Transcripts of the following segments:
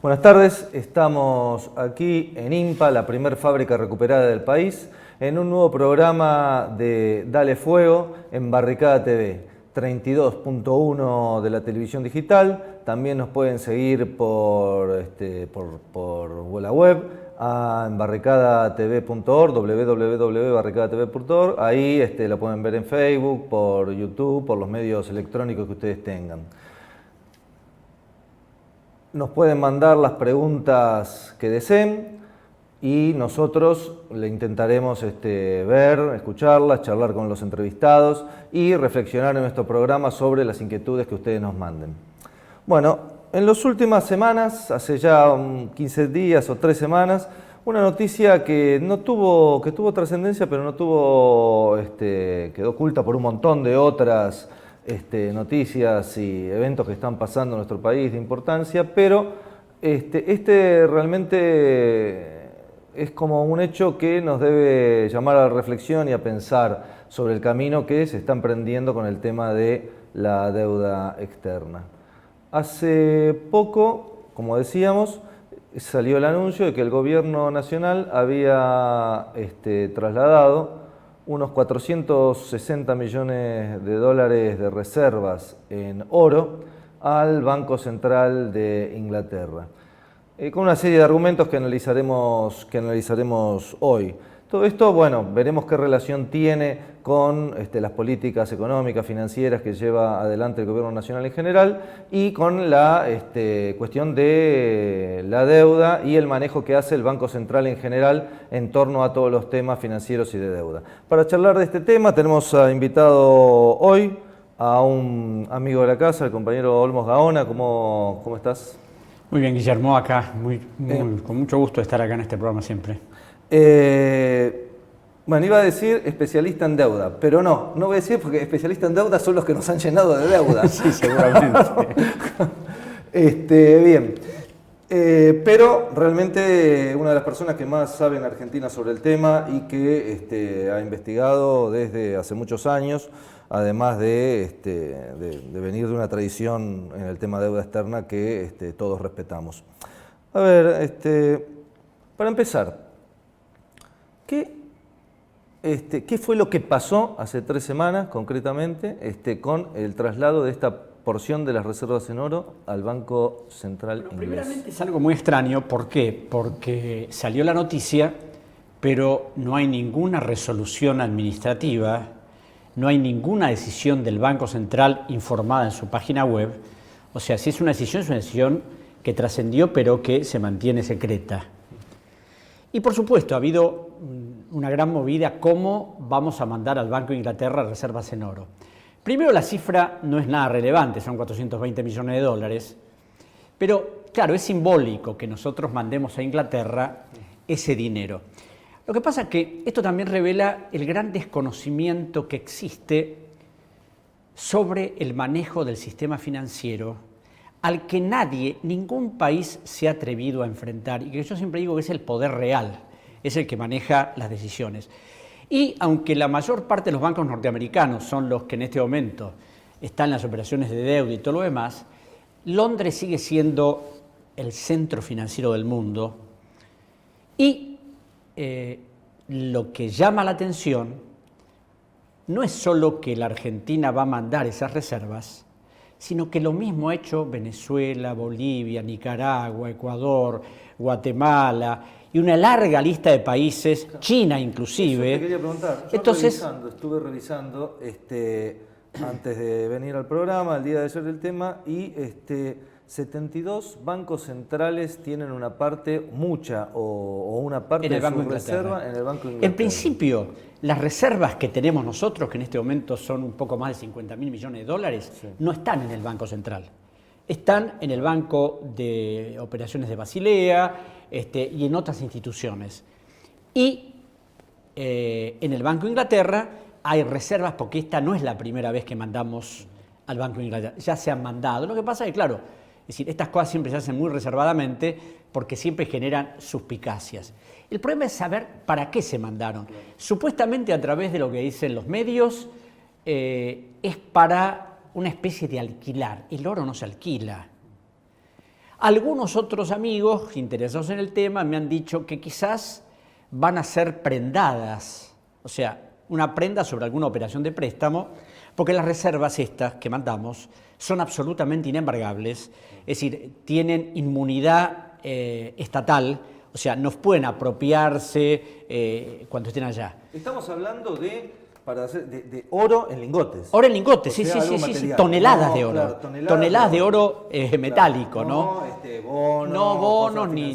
Buenas tardes, estamos aquí en INPA, la primer fábrica recuperada del país, en un nuevo programa de Dale Fuego en Barricada TV, 32.1 de la televisión digital. También nos pueden seguir por la web en barricadatv.org, www.barricadatv.org. Ahí lo pueden ver en Facebook, por YouTube, por los medios electrónicos que ustedes tengan. Nos pueden mandar las preguntas que deseen y nosotros le intentaremos ver, escucharlas, charlar con los entrevistados y reflexionar en nuestro programa sobre las inquietudes que ustedes nos manden. Bueno, en las últimas semanas, hace ya 15 días o 3 semanas, una noticia que tuvo trascendencia, pero no tuvo, quedó oculta por un montón de otras noticias y eventos que están pasando en nuestro país de importancia, pero realmente es como un hecho que nos debe llamar a la reflexión y a pensar sobre el camino que se está emprendiendo con el tema de la deuda externa. Hace poco, como decíamos, salió el anuncio de que el gobierno nacional había trasladado unos 460 millones de dólares de reservas en oro al Banco Central de Inglaterra, con una serie de argumentos que analizaremos hoy. Todo esto, bueno, veremos qué relación tiene con las políticas económicas, financieras que lleva adelante el gobierno nacional en general y con la cuestión de la deuda y el manejo que hace el Banco Central en general en torno a todos los temas financieros y de deuda. Para charlar de este tema tenemos invitado hoy a un amigo de la casa, el compañero Olmos Gaona. ¿Cómo estás? Muy bien, Guillermo, acá, con mucho gusto de estar acá en este programa siempre. Bueno, iba a decir especialista en deuda, pero no voy a decir porque especialistas en deuda son los que nos han llenado de deuda. Sí, seguramente. Bien, pero realmente una de las personas que más sabe en Argentina sobre el tema y que ha investigado desde hace muchos años, además de venir de una tradición en el tema de deuda externa que todos respetamos. A ver, para empezar, ¿qué fue lo que pasó hace 3 semanas, concretamente, con el traslado de esta porción de las reservas en oro al Banco Central inglés? Primeramente es algo muy extraño. ¿Por qué? Porque salió la noticia, pero no hay ninguna resolución administrativa, no hay ninguna decisión del Banco Central informada en su página web. O sea, si es una decisión que trascendió, pero que se mantiene secreta. Y por supuesto, ha habido una gran movida cómo vamos a mandar al Banco de Inglaterra reservas en oro. Primero, la cifra no es nada relevante, son 420 millones de dólares, pero claro, es simbólico que nosotros mandemos a Inglaterra ese dinero. Lo que pasa es que esto también revela el gran desconocimiento que existe sobre el manejo del sistema financiero al que ningún país se ha atrevido a enfrentar, y que yo siempre digo que es el poder real, es el que maneja las decisiones. Y aunque la mayor parte de los bancos norteamericanos son los que en este momento están en las operaciones de deuda y todo lo demás, Londres sigue siendo el centro financiero del mundo y lo que llama la atención no es solo que la Argentina va a mandar esas reservas, sino que lo mismo ha hecho Venezuela, Bolivia, Nicaragua, Ecuador, Guatemala y una larga lista de países, China inclusive. Eso te quería preguntar. Estuve revisando antes de venir al programa, el día de ayer del tema, y 72 bancos centrales tienen una parte, una parte de su reserva en el Banco de Inglaterra. En principio, las reservas que tenemos nosotros, que en este momento son un poco más de 50.000 millones de dólares, sí, no están en el Banco Central. Están en el Banco de Operaciones de Basilea y en otras instituciones. Y en el Banco de Inglaterra hay reservas, porque esta no es la primera vez que mandamos al Banco de Inglaterra, ya se han mandado. Lo que pasa es que, claro, es decir, estas cosas siempre se hacen muy reservadamente porque siempre generan suspicacias. El problema es saber para qué se mandaron. Claro. Supuestamente, a través de lo que dicen los medios, es para una especie de alquilar. El oro no se alquila. Algunos otros amigos interesados en el tema me han dicho que quizás van a ser prendadas, o sea, una prenda sobre alguna operación de préstamo, porque las reservas estas que mandamos son absolutamente inembargables, es decir, tienen inmunidad estatal, o sea, no pueden apropiarse cuando estén allá. Estamos hablando de oro en lingotes. Oro en lingotes, sí, toneladas de oro. Claro, toneladas de oro metálico, claro. ¿no? No bonos, ni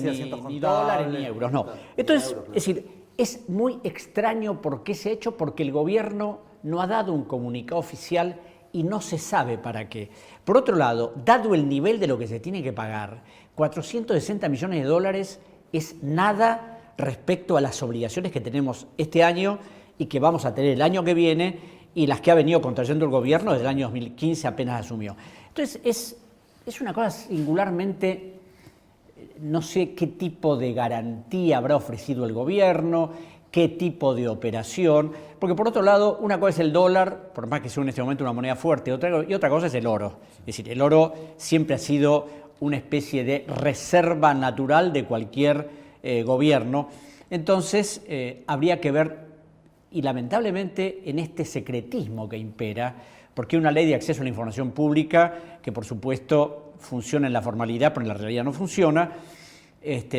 dólares, ni euros, no. Claro, entonces, euros, claro. es decir, es muy extraño por qué se ha hecho, porque el gobierno no ha dado un comunicado oficial y no se sabe para qué. Por otro lado, dado el nivel de lo que se tiene que pagar, 460 millones de dólares es nada respecto a las obligaciones que tenemos este año y que vamos a tener el año que viene y las que ha venido contrayendo el gobierno desde el año 2015 apenas asumió. Entonces es una cosa singularmente, no sé qué tipo de garantía habrá ofrecido el gobierno, qué tipo de operación, porque por otro lado, una cosa es el dólar, por más que sea en este momento una moneda fuerte, y otra cosa es el oro. Es decir, el oro siempre ha sido una especie de reserva natural de cualquier gobierno. Entonces, habría que ver, y lamentablemente en este secretismo que impera, porque hay una ley de acceso a la información pública que por supuesto funciona en la formalidad, pero en la realidad no funciona.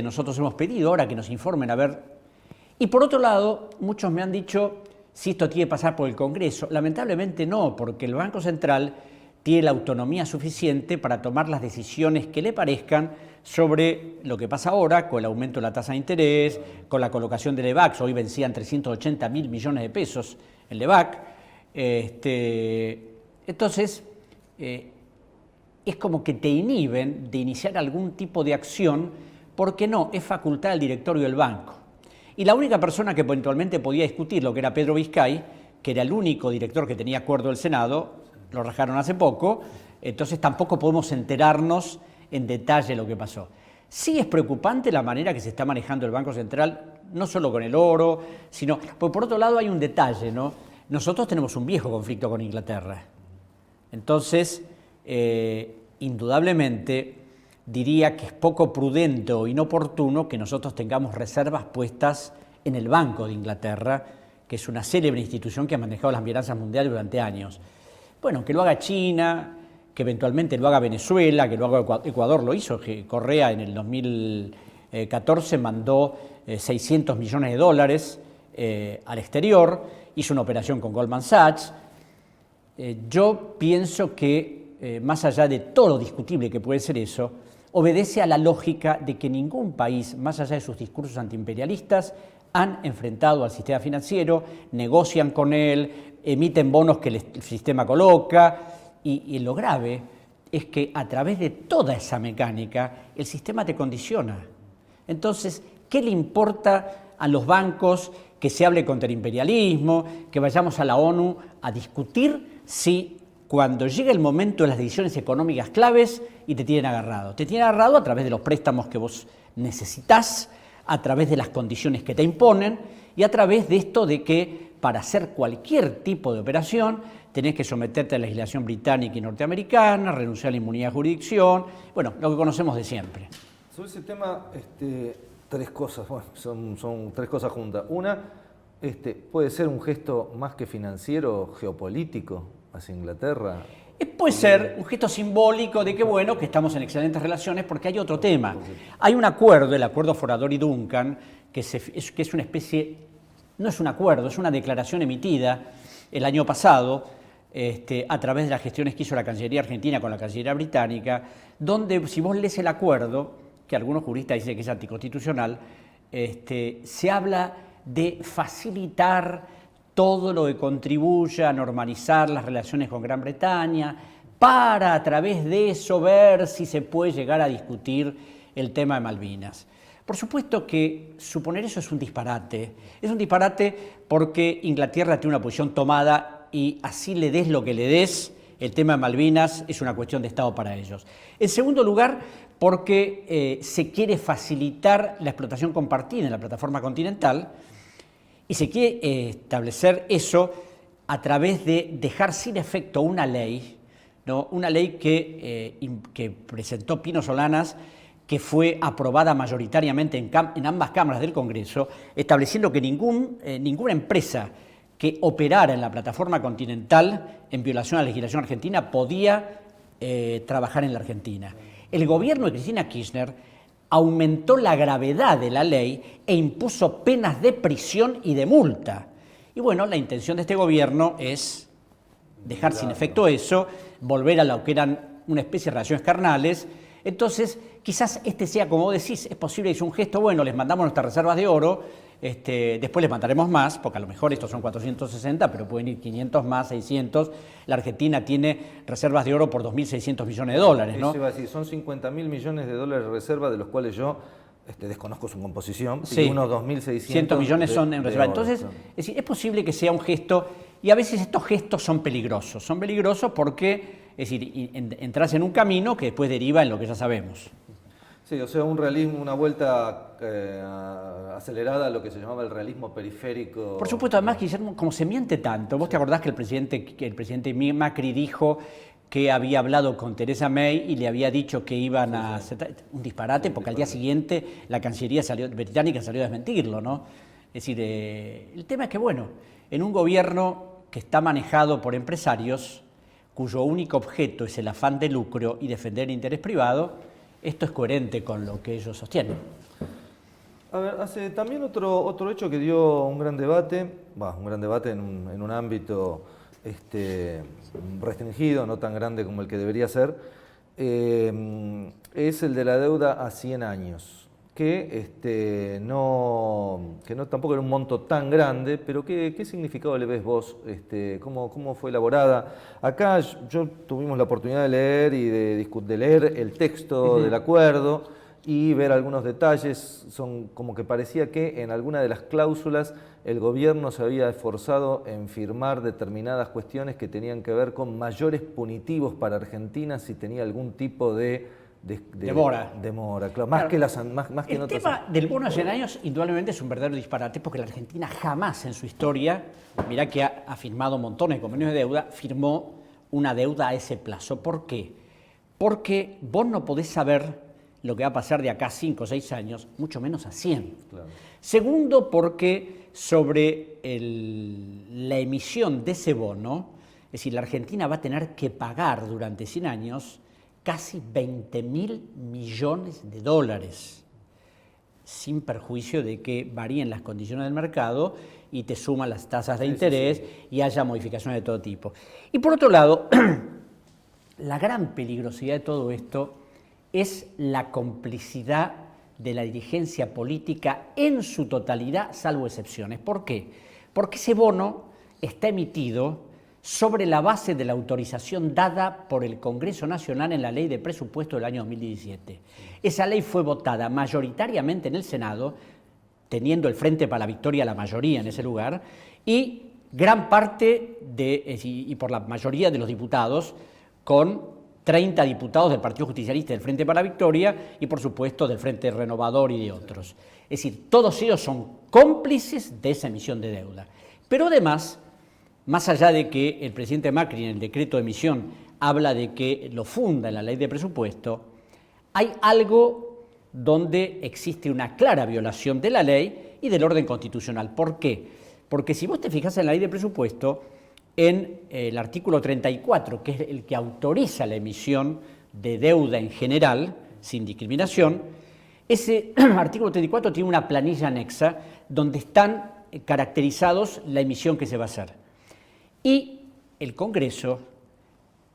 Nosotros hemos pedido ahora que nos informen a ver. Y por otro lado, muchos me han dicho si esto tiene que pasar por el Congreso. Lamentablemente no, porque el Banco Central tiene la autonomía suficiente para tomar las decisiones que le parezcan sobre lo que pasa ahora con el aumento de la tasa de interés, con la colocación del EVAC. Hoy vencían 380.000 millones de pesos el EVAC. Entonces, es como que te inhiben de iniciar algún tipo de acción porque no, es facultad del directorio del banco. Y la única persona que eventualmente podía discutirlo, que era Pedro Vizcay, que era el único director que tenía acuerdo del Senado, lo rajaron hace poco, entonces tampoco podemos enterarnos en detalle lo que pasó. Sí es preocupante la manera que se está manejando el Banco Central, no solo con el oro, sino, porque por otro lado hay un detalle, ¿no? Nosotros tenemos un viejo conflicto con Inglaterra. Entonces, indudablemente, diría que es poco prudente o inoportuno que nosotros tengamos reservas puestas en el Banco de Inglaterra, que es una célebre institución que ha manejado las finanzas mundiales durante años. Bueno, que lo haga China, que eventualmente lo haga Venezuela, que lo haga Ecuador, lo hizo, que Correa en el 2014 mandó 600 millones de dólares al exterior, hizo una operación con Goldman Sachs. Yo pienso que, más allá de todo lo discutible que puede ser eso, obedece a la lógica de que ningún país, más allá de sus discursos antiimperialistas, han enfrentado al sistema financiero, negocian con él, emiten bonos que el sistema coloca, y lo grave es que a través de toda esa mecánica el sistema te condiciona. Entonces, ¿qué le importa a los bancos que se hable contra el imperialismo, que vayamos a la ONU a discutir si cuando llega el momento de las decisiones económicas claves y te tienen agarrado? Te tienen agarrado a través de los préstamos que vos necesitas, a través de las condiciones que te imponen y a través de esto de que para hacer cualquier tipo de operación tenés que someterte a la legislación británica y norteamericana, renunciar a la inmunidad de jurisdicción, bueno, lo que conocemos de siempre. Sobre ese tema, tres cosas, bueno, son tres cosas juntas. Una, puede ser un gesto más que financiero, geopolítico hacia Inglaterra. Puede ser un gesto simbólico de que, bueno, que estamos en excelentes relaciones, porque hay otro tema. Hay un acuerdo, el acuerdo Forador-Duncan, que es una especie, no es un acuerdo, es una declaración emitida el año pasado a través de las gestiones que hizo la Cancillería Argentina con la Cancillería Británica, donde si vos lees el acuerdo, que algunos juristas dicen que es anticonstitucional, se habla de facilitar todo lo que contribuya a normalizar las relaciones con Gran Bretaña, para a través de eso ver si se puede llegar a discutir el tema de Malvinas. Por supuesto que suponer eso es un disparate. Es un disparate porque Inglaterra tiene una posición tomada y así le des lo que le des, el tema de Malvinas es una cuestión de Estado para ellos. En segundo lugar, porque se quiere facilitar la explotación compartida en la plataforma continental y se quiere establecer eso a través de dejar sin efecto una ley ¿no? Una ley que presentó Pino Solanas, que fue aprobada mayoritariamente en ambas cámaras del Congreso, estableciendo que ninguna empresa que operara en la plataforma continental en violación a la legislación argentina podía trabajar en la Argentina. El gobierno de Cristina Kirchner aumentó la gravedad de la ley e impuso penas de prisión y de multa. Y bueno, la intención de este gobierno es dejar sin efecto eso, volver a lo que eran una especie de relaciones carnales. Entonces, quizás este sea, como decís, es posible, es un gesto, bueno, les mandamos nuestras reservas de oro, después les mandaremos más, porque a lo mejor estos son 460, pero pueden ir 500 más, 600. La Argentina tiene reservas de oro por 2.600 millones de dólares, ¿no? Eso iba a decir, son 50.000 millones de dólares de reserva, de los cuales yo desconozco su composición, sí, y unos 2.600 100 millones son en reserva. Entonces, es decir, es posible que sea un gesto, y a veces estos gestos son peligrosos porque, es decir, entras en un camino que después deriva en lo que ya sabemos. Sí, o sea, un realismo, una vuelta acelerada a lo que se llamaba el realismo periférico. Por supuesto, además, Guillermo, como se miente tanto, vos te acordás que el presidente Macri dijo que había hablado con Theresa May y le había dicho que iban a hacer un disparate, porque al día siguiente la Cancillería británica salió a desmentirlo, ¿no? Es decir, el tema es que, bueno, en un gobierno que está manejado por empresarios, cuyo único objeto es el afán de lucro y defender el interés privado, esto es coherente con lo que ellos sostienen. A ver, hace también otro hecho que dio un gran debate, en un ámbito restringido, no tan grande como el que debería ser, es el de la deuda a 100 años, que tampoco era un monto tan grande, pero ¿qué significado le ves vos? ¿Cómo fue elaborada? Acá tuvimos la oportunidad de leer y de leer el texto del acuerdo y ver algunos detalles. Son como que parecía que en alguna de las cláusulas el gobierno se había esforzado en firmar determinadas cuestiones que tenían que ver con mayores punitivos para Argentina si tenía algún tipo de demora, claro, más que en otras. El tema del bono a 100 años indudablemente es un verdadero disparate, porque la Argentina jamás en su historia, mirá que ha firmado montones de convenios de deuda, firmó una deuda a ese plazo. ¿Por qué? Porque vos no podés saber lo que va a pasar de acá a 5 o 6 años, mucho menos a 100. Claro. Segundo, porque sobre la emisión de ese bono, es decir, la Argentina va a tener que pagar durante 100 años casi 20.000 millones de dólares, sin perjuicio de que varíen las condiciones del mercado y te suman las tasas de interés y haya modificaciones de todo tipo. Y por otro lado, la gran peligrosidad de todo esto es la complicidad de la dirigencia política en su totalidad, salvo excepciones. ¿Por qué? Porque ese bono está emitido sobre la base de la autorización dada por el Congreso Nacional en la Ley de Presupuesto del año 2017. Esa ley fue votada mayoritariamente en el Senado, teniendo el Frente para la Victoria la mayoría en ese lugar, y gran parte y por la mayoría de los diputados, con 30 diputados del Partido Justicialista del Frente para la Victoria y, por supuesto, del Frente Renovador y de otros. Es decir, todos ellos son cómplices de esa emisión de deuda. Pero además, más allá de que el presidente Macri en el decreto de emisión habla de que lo funda en la ley de presupuesto, hay algo donde existe una clara violación de la ley y del orden constitucional. ¿Por qué? Porque si vos te fijas en la ley de presupuesto, en el artículo 34, que es el que autoriza la emisión de deuda en general, sin discriminación, ese artículo 34 tiene una planilla anexa donde están caracterizados la emisión que se va a hacer. Y el Congreso,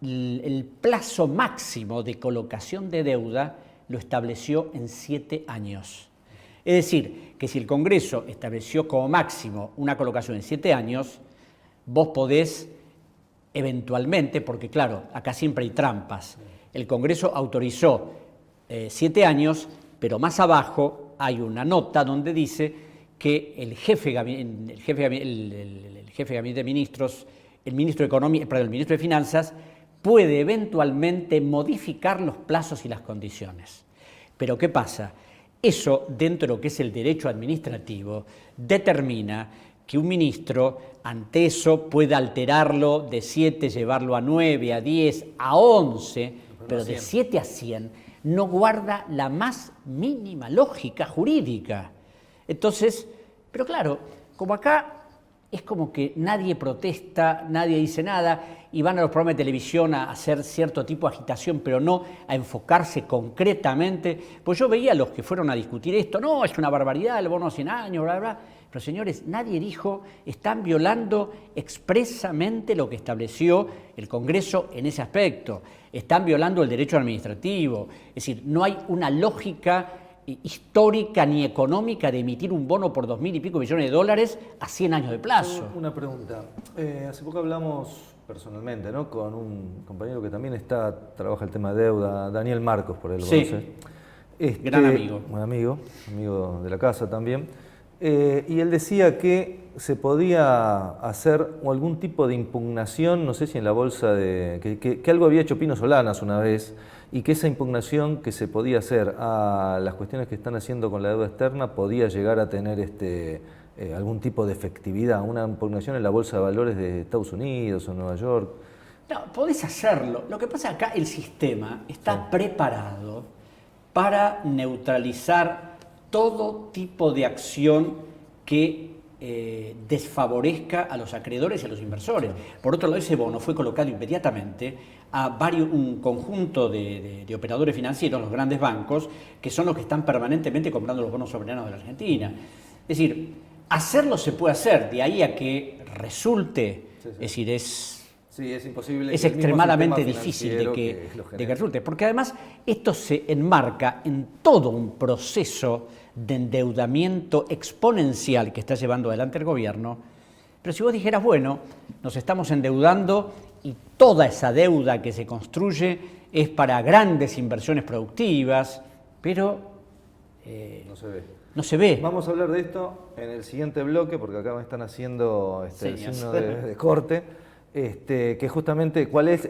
el plazo máximo de colocación de deuda lo estableció en 7 años. Es decir, que si el Congreso estableció como máximo una colocación en 7 años, vos podés eventualmente, porque claro, acá siempre hay trampas, el Congreso autorizó 7 años, pero más abajo hay una nota donde dice que el jefe de gabinete de ministros, el ministro de Economía, perdón, el ministro de Finanzas, puede eventualmente modificar los plazos y las condiciones. Pero ¿qué pasa? Eso, dentro de lo que es el derecho administrativo, determina que un ministro ante eso pueda alterarlo de 7, llevarlo a 9, a 10, a 11, pero de 7 a 100 no guarda la más mínima lógica jurídica. Entonces, pero claro, como acá es como que nadie protesta, nadie dice nada, y van a los programas de televisión a hacer cierto tipo de agitación, pero no a enfocarse concretamente. Pues yo veía a los que fueron a discutir esto, no, es una barbaridad, el bono a 100 años, bla, bla. Pero señores, nadie dijo, están violando expresamente lo que estableció el Congreso en ese aspecto. Están violando el derecho administrativo. Es decir, no hay una lógica histórica ni económica de emitir un bono por 2.000 y pico millones de dólares a 100 años de plazo. Una pregunta. Hace poco hablamos personalmente, ¿no?, con un compañero que también trabaja el tema de deuda, Daniel Marcos, por él lo conoce. Gran amigo. Un amigo de la casa también. Y él decía que se podía hacer algún tipo de impugnación, no sé si en la bolsa que algo había hecho Pino Solanas una vez, y que esa impugnación que se podía hacer a las cuestiones que están haciendo con la deuda externa podía llegar a tener algún tipo de efectividad, una impugnación en la bolsa de valores de Estados Unidos o Nueva York. No, podés hacerlo. Lo que pasa es que acá el sistema está preparado para neutralizar todo tipo de acción que desfavorezca a los acreedores y a los inversores. Por otro lado, ese bono fue colocado inmediatamente a un conjunto de operadores financieros, los grandes bancos, que son los que están permanentemente comprando los bonos soberanos de la Argentina. Es decir, hacerlo se puede hacer, de ahí a que resulte, es decir, es imposible. Es extremadamente difícil de que resulte, porque además esto se enmarca en todo un proceso de endeudamiento exponencial que está llevando adelante el gobierno. Pero si vos dijeras, bueno, nos estamos endeudando y toda esa deuda que se construye es para grandes inversiones productivas, pero no se ve. Vamos a hablar de esto en el siguiente bloque, porque acá me están haciendo el signo de corte. Que justamente cuál es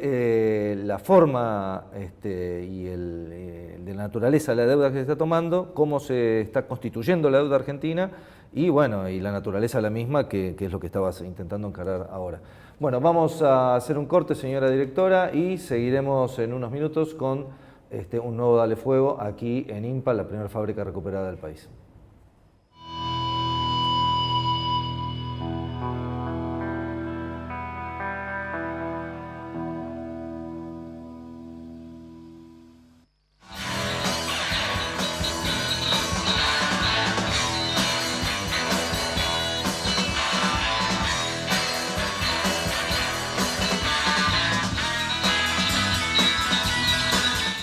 la forma y de la naturaleza de la deuda que se está tomando, cómo se está constituyendo la deuda argentina y bueno, y la naturaleza de la misma, que es lo que estabas intentando encarar ahora. Bueno, vamos a hacer un corte, señora directora, y seguiremos en unos minutos con un nuevo Dale Fuego aquí en IMPA, la primera fábrica recuperada del país.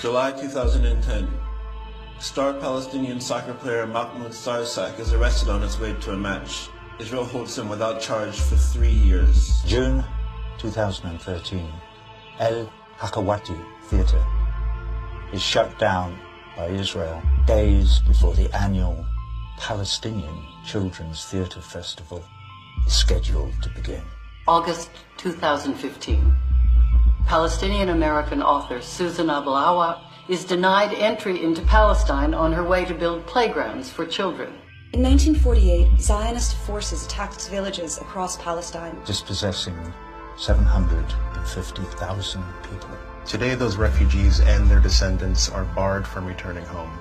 July 2010. Star Palestinian soccer player Mahmoud Sarsak is arrested on his way to a match. Israel holds him without charge for 3 years. June 2013. El Hakawati Theatre is shut down by Israel days before the annual Palestinian Children's Theatre Festival is scheduled to begin. August 2015. Palestinian-American author Susan Abulawa is denied entry into Palestine on her way to build playgrounds for children. In 1948, Zionist forces attacked villages across Palestine, dispossessing 750,000 people. Today, those refugees and their descendants are barred from returning home.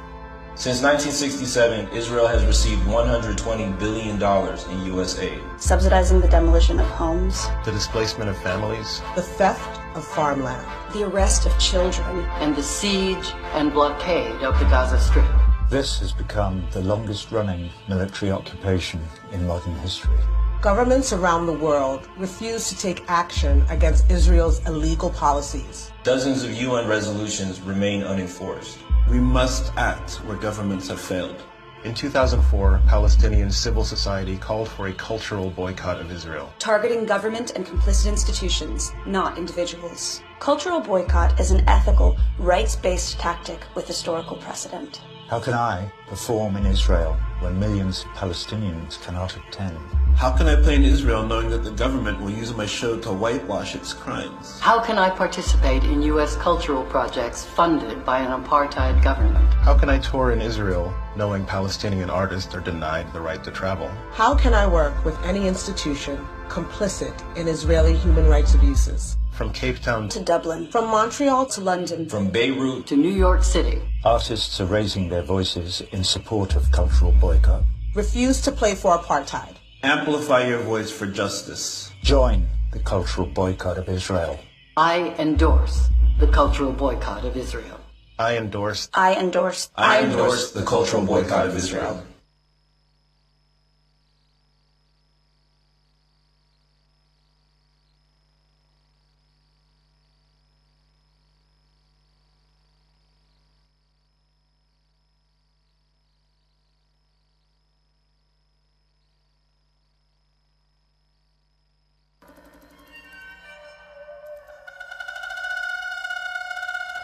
Since 1967, Israel has received $120 billion in U.S. aid. subsidizing the demolition of homes, The displacement of families, the theft of farmland, the arrest of children, and the siege and blockade of the Gaza Strip. This has become the longest-running military occupation in modern history. Governments around the world refuse to take action against Israel's illegal policies. Dozens of UN resolutions remain unenforced. We must act where governments have failed. In 2004, Palestinian civil society called for a cultural boycott of Israel. targeting government and complicit institutions, not individuals. Cultural boycott is an ethical, rights-based tactic with historical precedent. How can I perform in Israel when millions of Palestinians cannot attend? How can I play in Israel knowing that the government will use my show to whitewash its crimes? How can I participate in U.S. cultural projects funded by an apartheid government? How can I tour in Israel knowing Palestinian artists are denied the right to travel? How can I work with any institution complicit in Israeli human rights abuses? From Cape Town To Dublin. From Montreal to London. From Beirut To New York City. Artists are raising their voices in support of cultural boycott. Refuse to play for apartheid. Amplify your voice for justice. Join the cultural boycott of Israel. I endorse the cultural boycott of Israel. I endorse I endorse. I endorse the cultural boycott of Israel.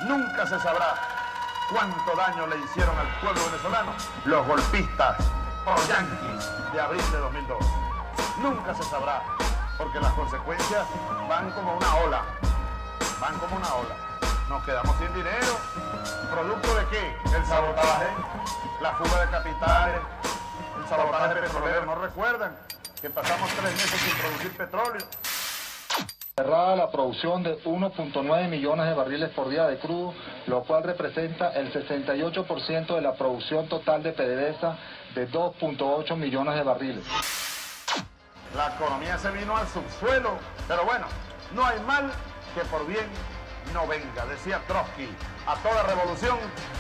Nunca se sabrá cuánto daño le hicieron al pueblo venezolano los golpistas o yanquis de abril de 2002. Nunca se sabrá, porque las consecuencias van como una ola. Van como una ola. Nos quedamos sin dinero. ¿Producto de qué? El sabotaje, la fuga de capitales, el sabotaje petrolero. ¿No recuerdan que pasamos 3 meses sin producir petróleo? Cerrada la producción de 1.9 millones de barriles por día de crudo, lo cual representa el 68% de la producción total de PDVSA de 2.8 millones de barriles. La economía se vino al subsuelo, pero bueno, no hay mal que por bien no venga, decía Trotsky. A toda revolución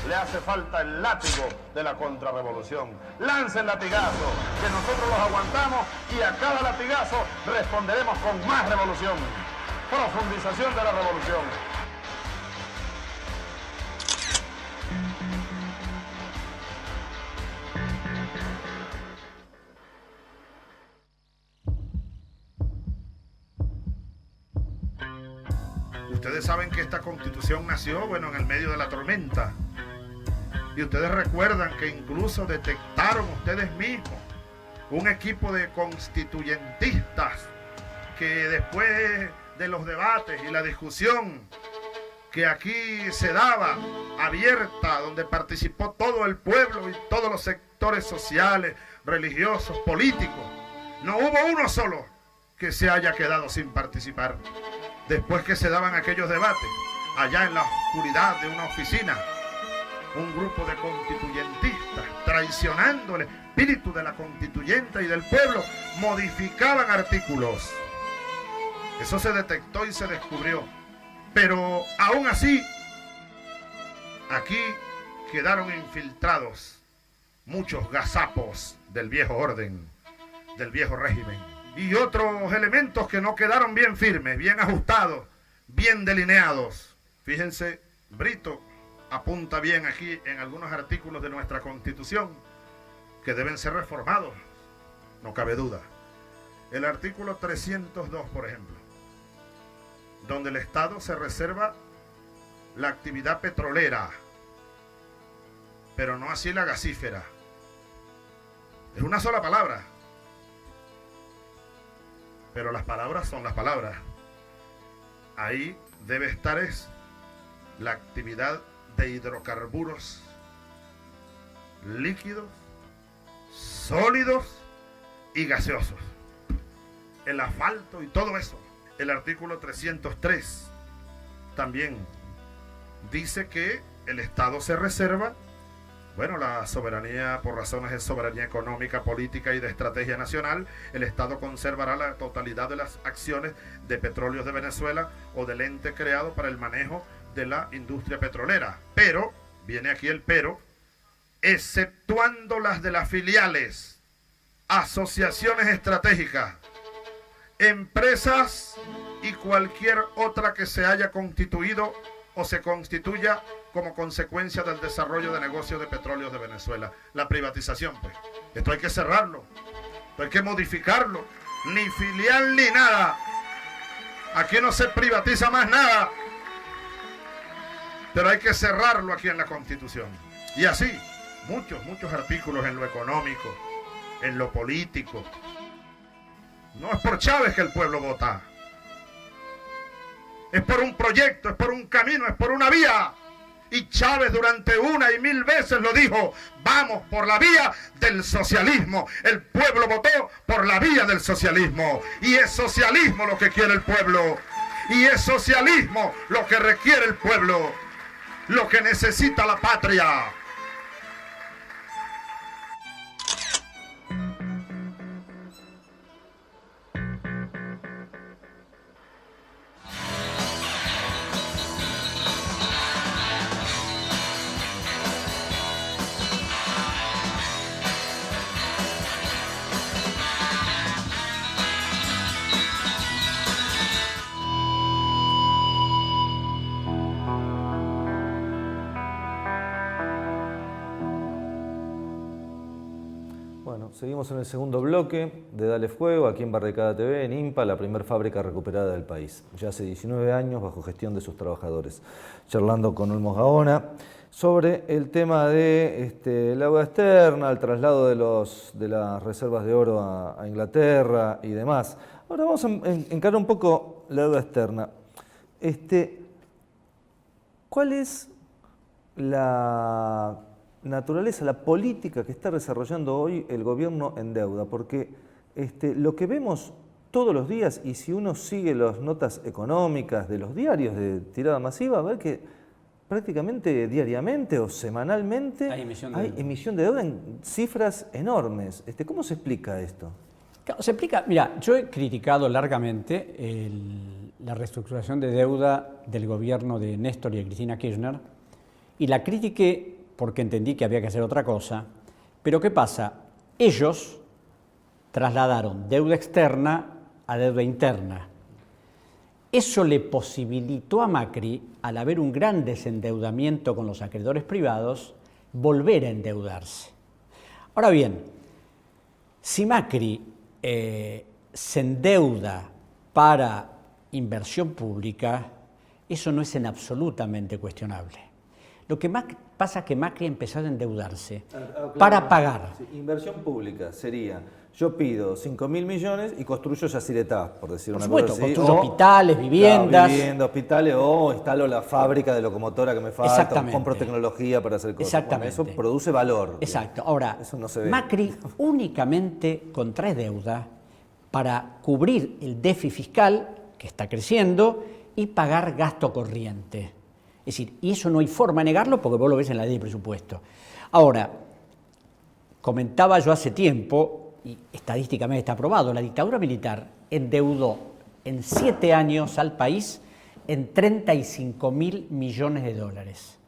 le hace falta el látigo de la contrarrevolución. Lancen latigazo, que nosotros los aguantamos y a cada latigazo responderemos con más revolución. Profundización de la revolución. Ustedes saben que esta constitución nació, bueno, en el medio de la tormenta. Y ustedes recuerdan que incluso detectaron ustedes mismos un equipo de constituyentistas que después de los debates y la discusión que aquí se daba abierta, donde participó todo el pueblo y todos los sectores sociales, religiosos, políticos, no hubo uno solo que se haya quedado sin participar. Después que se daban aquellos debates, allá en la oscuridad de una oficina, un grupo de constituyentistas, traicionando el espíritu de la constituyente y del pueblo, modificaban artículos. Eso se detectó y se descubrió. Pero aún así, aquí quedaron infiltrados muchos gazapos del viejo orden, del viejo régimen. Y otros elementos que no quedaron bien firmes, bien ajustados, bien delineados. Fíjense, Brito apunta bien aquí en algunos artículos de nuestra Constitución que deben ser reformados, no cabe duda. El artículo 302, por ejemplo, donde el Estado se reserva la actividad petrolera, pero no así la gasífera. Es una sola palabra. Pero las palabras son las palabras. Ahí debe estar la actividad de hidrocarburos líquidos, sólidos y gaseosos. El asfalto y todo eso. El artículo 303 también dice que el Estado se reserva, bueno, la soberanía por razones de soberanía económica, política y de estrategia nacional. El Estado conservará la totalidad de las acciones de Petróleos de Venezuela o del ente creado para el manejo de la industria petrolera. Pero, viene aquí el pero, exceptuando las de las filiales, asociaciones estratégicas, empresas y cualquier otra que se haya constituido o se constituya como consecuencia del desarrollo de negocios de Petróleos de Venezuela. La privatización, pues. Esto hay que cerrarlo. Esto hay que modificarlo. Ni filial ni nada. Aquí no se privatiza más nada. Pero hay que cerrarlo aquí en la Constitución. Y así, muchos artículos en lo económico, en lo político. No es por Chávez que el pueblo vota. Es por un proyecto, es por un camino, es por una vía. Y Chávez durante 1 y 1000 veces lo dijo: vamos por la vía del socialismo. El pueblo votó por la vía del socialismo. Y es socialismo lo que quiere el pueblo. Y es socialismo lo que requiere el pueblo. Lo que necesita la patria. Seguimos en el segundo bloque de Dale Fuego, aquí en Barricada TV, en IMPA, la primera fábrica recuperada del país. Ya hace 19 años, bajo gestión de sus trabajadores. Charlando con Olmos Gaona sobre el tema de la deuda externa, el traslado de las reservas de oro a Inglaterra y demás. Ahora vamos a encarar un poco la deuda externa. ¿Cuál es la naturaleza, la política que está desarrollando hoy el gobierno en deuda? Porque lo que vemos todos los días, y si uno sigue las notas económicas de los diarios de tirada masiva, va a ver que prácticamente diariamente o semanalmente hay emisión de deuda en cifras enormes. ¿Cómo se explica esto? Se explica, mira, yo he criticado largamente la reestructuración de deuda del gobierno de Néstor y de Cristina Kirchner, y la critiqué porque entendí que había que hacer otra cosa. Pero ¿qué pasa? Ellos trasladaron deuda externa a deuda interna. Eso le posibilitó a Macri, al haber un gran desendeudamiento con los acreedores privados, volver a endeudarse. Ahora bien, si Macri se endeuda para inversión pública, eso no es en absolutamente cuestionable. Lo que pasa es que Macri empezó a endeudarse para pagar. Sí, inversión pública sería: yo pido 5.000 millones y construyo Yacyretá, por decir una cosa así. Construyo hospitales, viviendas. Viviendas, hospitales, o instalo la fábrica de locomotora que me falta, compro tecnología para hacer cosas. Exactamente. Bueno, eso produce valor. Exacto. Ahora, eso no se ve. Macri únicamente contrae deuda para cubrir el déficit fiscal, que está creciendo, y pagar gasto corriente. Es decir, y eso no hay forma de negarlo porque vos lo ves en la ley de presupuesto. Ahora, comentaba yo hace tiempo, y estadísticamente está probado, la dictadura militar endeudó en 7 años al país en 35.000 millones de dólares.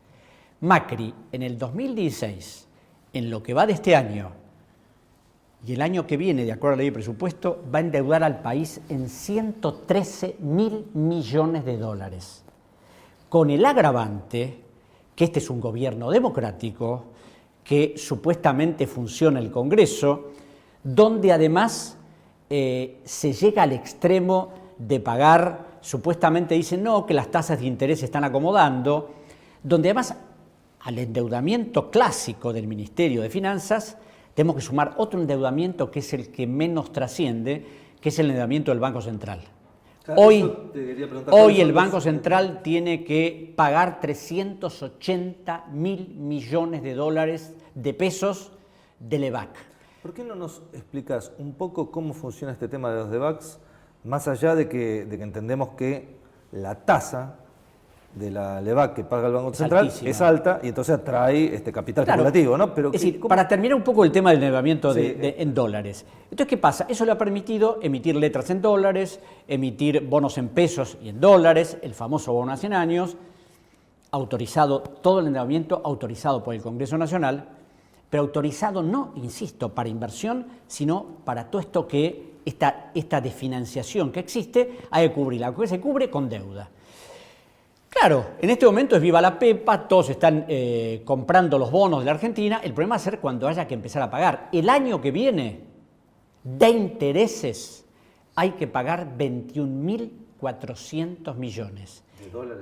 Macri, en el 2016, en lo que va de este año y el año que viene, de acuerdo a la ley de presupuesto, va a endeudar al país en 113.000 millones de dólares. Con el agravante que este es un gobierno democrático, que supuestamente funciona el Congreso, donde además se llega al extremo de pagar, supuestamente dicen no, que las tasas de interés se están acomodando, donde además al endeudamiento clásico del Ministerio de Finanzas tenemos que sumar otro endeudamiento que es el que menos trasciende, que es el endeudamiento del Banco Central. Hoy el Banco Central tiene que pagar 380.000 millones de dólares de pesos de LEVAC. ¿Por qué no nos explicas un poco cómo funciona este tema de los LEVACs, más allá de que entendemos que la tasa de la LEVAC que paga el Banco Central es alta y entonces atrae capital especulativo, ¿no? Pero es decir, para terminar un poco el tema del endeudamiento en dólares. Entonces, ¿qué pasa? Eso le ha permitido emitir letras en dólares, emitir bonos en pesos y en dólares, el famoso bono a 100 años, autorizado, todo el endeudamiento autorizado por el Congreso Nacional, pero autorizado no, insisto, para inversión, sino para todo esto que, esta desfinanciación que existe, hay que cubrirla, porque se cubre con deuda. Claro, en este momento es viva la pepa, todos están comprando los bonos de la Argentina, el problema va a ser cuando haya que empezar a pagar. El año que viene, de intereses, hay que pagar 21.400 millones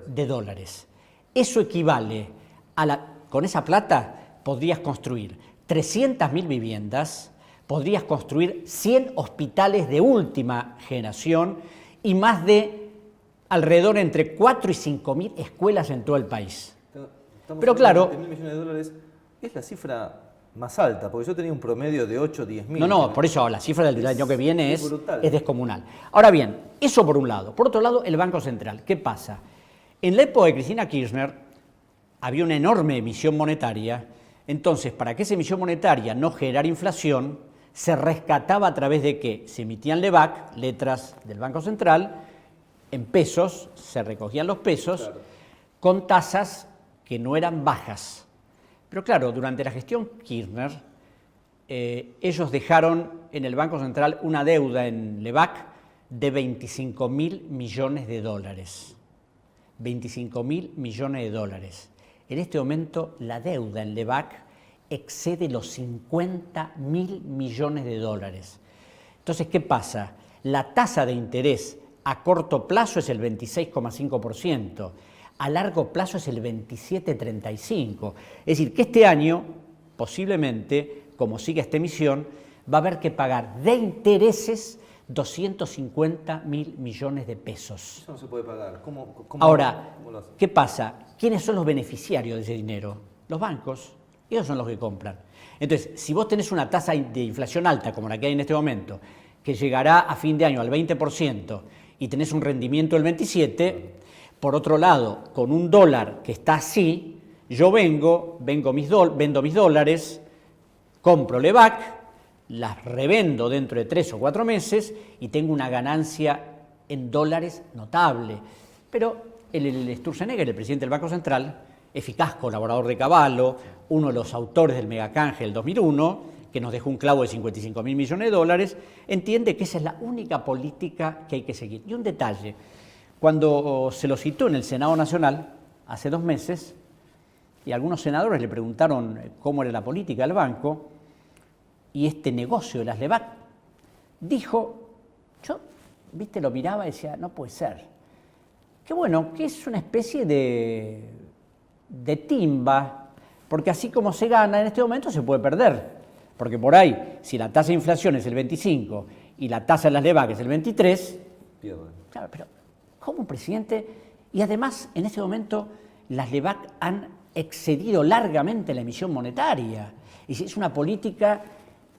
de dólares. Eso equivale a con esa plata podrías construir 300.000 viviendas, podrías construir 100 hospitales de última generación y más de alrededor entre 4 y 5.000 escuelas en todo el país. Pero claro, $20.000 millones es la cifra más alta, porque yo tenía un promedio de 8 o 10.000. No, por eso la cifra del año que viene es descomunal. Ahora bien, eso por un lado. Por otro lado, el Banco Central. ¿Qué pasa? En la época de Cristina Kirchner había una enorme emisión monetaria. Entonces, para que esa emisión monetaria no generara inflación, se rescataba a través de que se emitían LEBAC, letras del Banco Central, en pesos, se recogían los pesos, con tasas que no eran bajas. Pero claro, durante la gestión Kirchner, ellos dejaron en el Banco Central una deuda en LEBAC de $25.000 millones. 25.000 millones de dólares. En este momento, la deuda en LEBAC excede los $50.000 millones. Entonces, ¿qué pasa? La tasa de interés a corto plazo es el 26,5%. A largo plazo es el 27,35%. Es decir, que este año, posiblemente, como siga esta emisión, va a haber que pagar de intereses 250.000 millones de pesos. Eso no se puede pagar. Ahora, ¿qué pasa? ¿Quiénes son los beneficiarios de ese dinero? Los bancos. Ellos son los que compran. Entonces, si vos tenés una tasa de inflación alta, como la que hay en este momento, que llegará a fin de año al 20%, y tenés un rendimiento del 27%, por otro lado, con un dólar que está así, yo vendo mis dólares, compro LEBAC, las revendo dentro de 3 o 4 meses y tengo una ganancia en dólares notable. Pero el Sturzenegger, el presidente del Banco Central, eficaz colaborador de Cavallo, uno de los autores del megacanje del 2001, que nos dejó un clavo de $55.000 millones, entiende que esa es la única política que hay que seguir. Y un detalle, cuando se lo citó en el Senado Nacional, hace 2 meses, y algunos senadores le preguntaron cómo era la política del banco, y este negocio de las LEBAC, dijo, yo, lo miraba y decía, no puede ser. Que bueno, que es una especie de timba, porque así como se gana en este momento se puede perder. Porque por ahí, si la tasa de inflación es el 25 y la tasa de las LEBAC es el 23, pierden. Claro, pero ¿cómo, presidente? Y además, en este momento, las LEBAC han excedido largamente la emisión monetaria. Es una política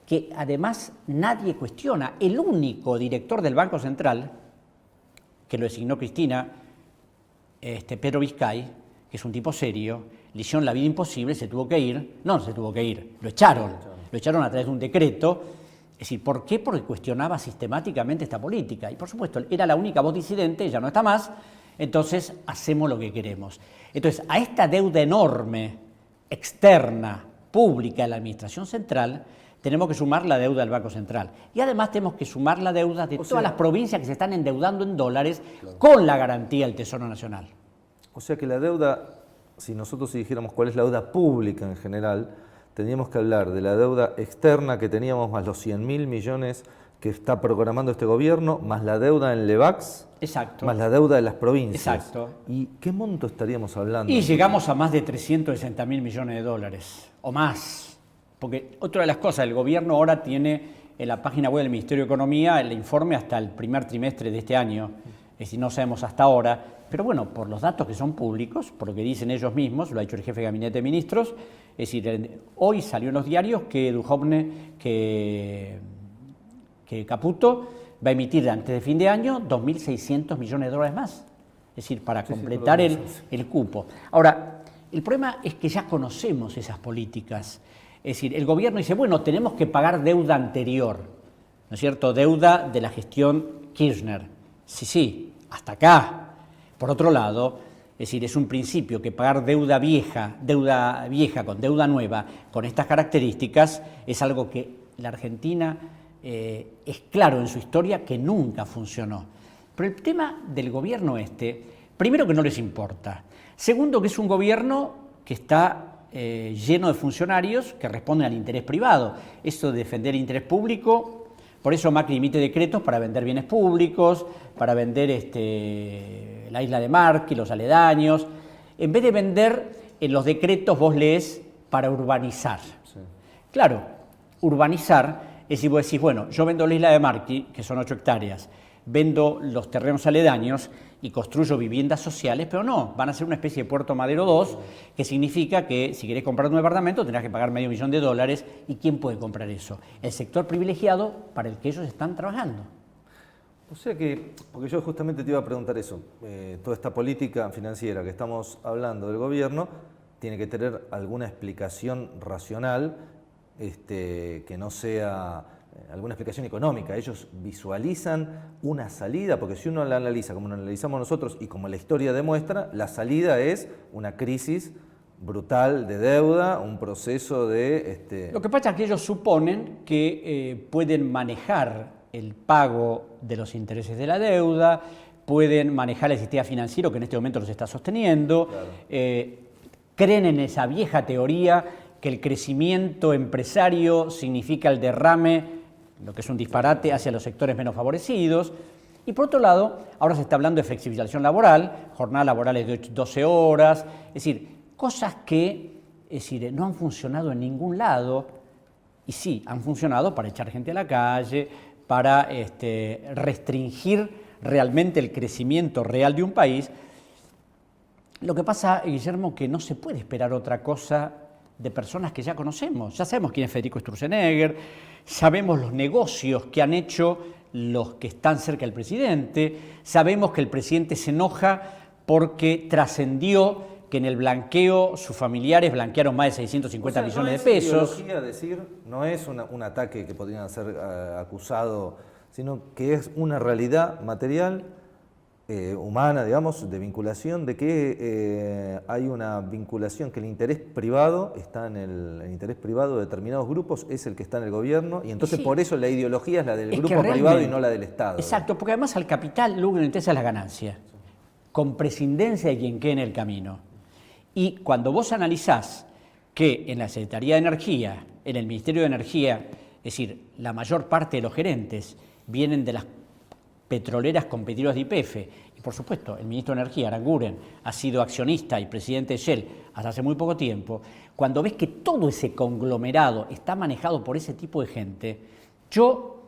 que además nadie cuestiona. El único director del Banco Central, que lo designó Cristina, Pedro Vizcay, que es un tipo serio, le hicieron la vida imposible, se tuvo que ir. No se tuvo que ir, lo echaron. Lo echaron a través de un decreto. Es decir, ¿por qué? Porque cuestionaba sistemáticamente esta política. Y por supuesto, era la única voz disidente, ya no está más, entonces hacemos lo que queremos. Entonces, a esta deuda enorme, externa, pública de la Administración Central, tenemos que sumar la deuda del Banco Central. Y además tenemos que sumar la deuda de todas las provincias que se están endeudando en dólares con la garantía del Tesoro Nacional. O sea que la deuda, si nosotros dijéramos cuál es la deuda pública en general, tendríamos que hablar de la deuda externa que teníamos más los 100.000 millones que está programando este gobierno, más la deuda en LEBACs, exacto, más la deuda de las provincias. Exacto. ¿Y qué monto estaríamos hablando? Y llegamos a más de 360.000 millones de dólares, o más. Porque otra de las cosas, el gobierno ahora tiene en la página web del Ministerio de Economía el informe hasta el primer trimestre de este año, es decir, no sabemos hasta ahora, pero bueno, por los datos que son públicos, por lo que dicen ellos mismos, lo ha dicho el jefe de Gabinete de Ministros, es decir, hoy salió en los diarios que Duhovne, que Caputo va a emitir antes de fin de año 2.600 millones de dólares más, es decir, para completar el cupo. Ahora, el problema es que ya conocemos esas políticas. Es decir, el gobierno dice, bueno, tenemos que pagar deuda anterior, ¿no es cierto? Deuda de la gestión Kirchner. Sí, hasta acá. Por otro lado, es decir, es un principio que pagar deuda vieja con deuda nueva, con estas características, es algo que la Argentina es claro en su historia que nunca funcionó. Pero el tema del gobierno primero que no les importa. Segundo, que es un gobierno que está lleno de funcionarios que responden al interés privado. Esto de defender el interés público, por eso Macri emite decretos para vender bienes públicos, para vender la isla de Marque, los aledaños. En vez de vender, en los decretos vos lees para urbanizar. Sí. Claro, urbanizar es si vos decís, bueno, yo vendo la isla de Marqui, que son 8 hectáreas, vendo los terrenos aledaños y construyo viviendas sociales, pero no, van a ser una especie de Puerto Madero 2, que significa que si querés comprar un departamento tendrás que pagar $500,000, ¿y quién puede comprar eso? El sector privilegiado para el que ellos están trabajando. O sea que, porque yo justamente te iba a preguntar eso, toda esta política financiera que estamos hablando del gobierno tiene que tener alguna explicación racional, que no sea alguna explicación económica. Ellos visualizan una salida, porque si uno la analiza como la analizamos nosotros y como la historia demuestra, la salida es una crisis brutal de deuda, un proceso de... Lo que pasa es que ellos suponen que pueden manejar el pago de los intereses de la deuda, pueden manejar el sistema financiero que en este momento los está sosteniendo, claro. Creen en esa vieja teoría que el crecimiento empresario significa el derrame, lo que es un disparate, hacia los sectores menos favorecidos. Y por otro lado, ahora se está hablando de flexibilización laboral, jornadas laborales de 12 horas, es decir, cosas que no han funcionado en ningún lado, y sí, han funcionado para echar gente a la calle, para restringir realmente el crecimiento real de un país. Lo que pasa, Guillermo, que no se puede esperar otra cosa de personas que ya conocemos. Ya sabemos quién es Federico Sturzenegger, sabemos los negocios que han hecho los que están cerca del presidente, sabemos que el presidente se enoja porque trascendió que en el blanqueo sus familiares blanquearon más de 650 millones de pesos. No es decir, no es un ataque que podrían ser acusado, sino que es una realidad material, humana, digamos, de vinculación, de que hay una vinculación, que el interés privado está en el interés privado de determinados grupos, es el que está en el gobierno, y entonces por eso la ideología es la del grupo privado y no la del Estado. Exacto, porque además al capital lo que le interesa es la ganancia, con prescindencia de quien quede en el camino. Y cuando vos analizás que en la Secretaría de Energía, en el Ministerio de Energía, es decir, la mayor parte de los gerentes vienen de las petroleras competidoras de YPF, y por supuesto el ministro de Energía, Aranguren, ha sido accionista y presidente de Shell hasta hace muy poco tiempo, cuando ves que todo ese conglomerado está manejado por ese tipo de gente, yo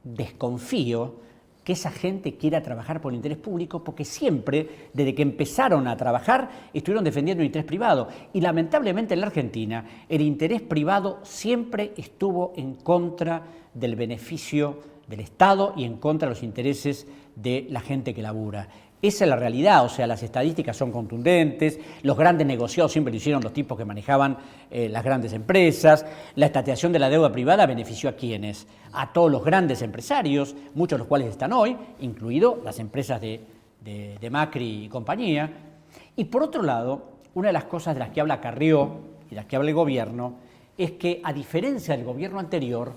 desconfío que esa gente quiera trabajar por el interés público, porque siempre, desde que empezaron a trabajar, estuvieron defendiendo el interés privado. Y lamentablemente en la Argentina, el interés privado siempre estuvo en contra del beneficio del Estado y en contra de los intereses de la gente que labura. Esa es la realidad, o sea, las estadísticas son contundentes, los grandes negociados siempre lo hicieron los tipos que manejaban las grandes empresas, la estatización de la deuda privada benefició a ¿quiénes? A todos los grandes empresarios, muchos de los cuales están hoy, incluido las empresas de Macri y compañía. Y por otro lado, una de las cosas de las que habla Carrió y de las que habla el gobierno es que, a diferencia del gobierno anterior,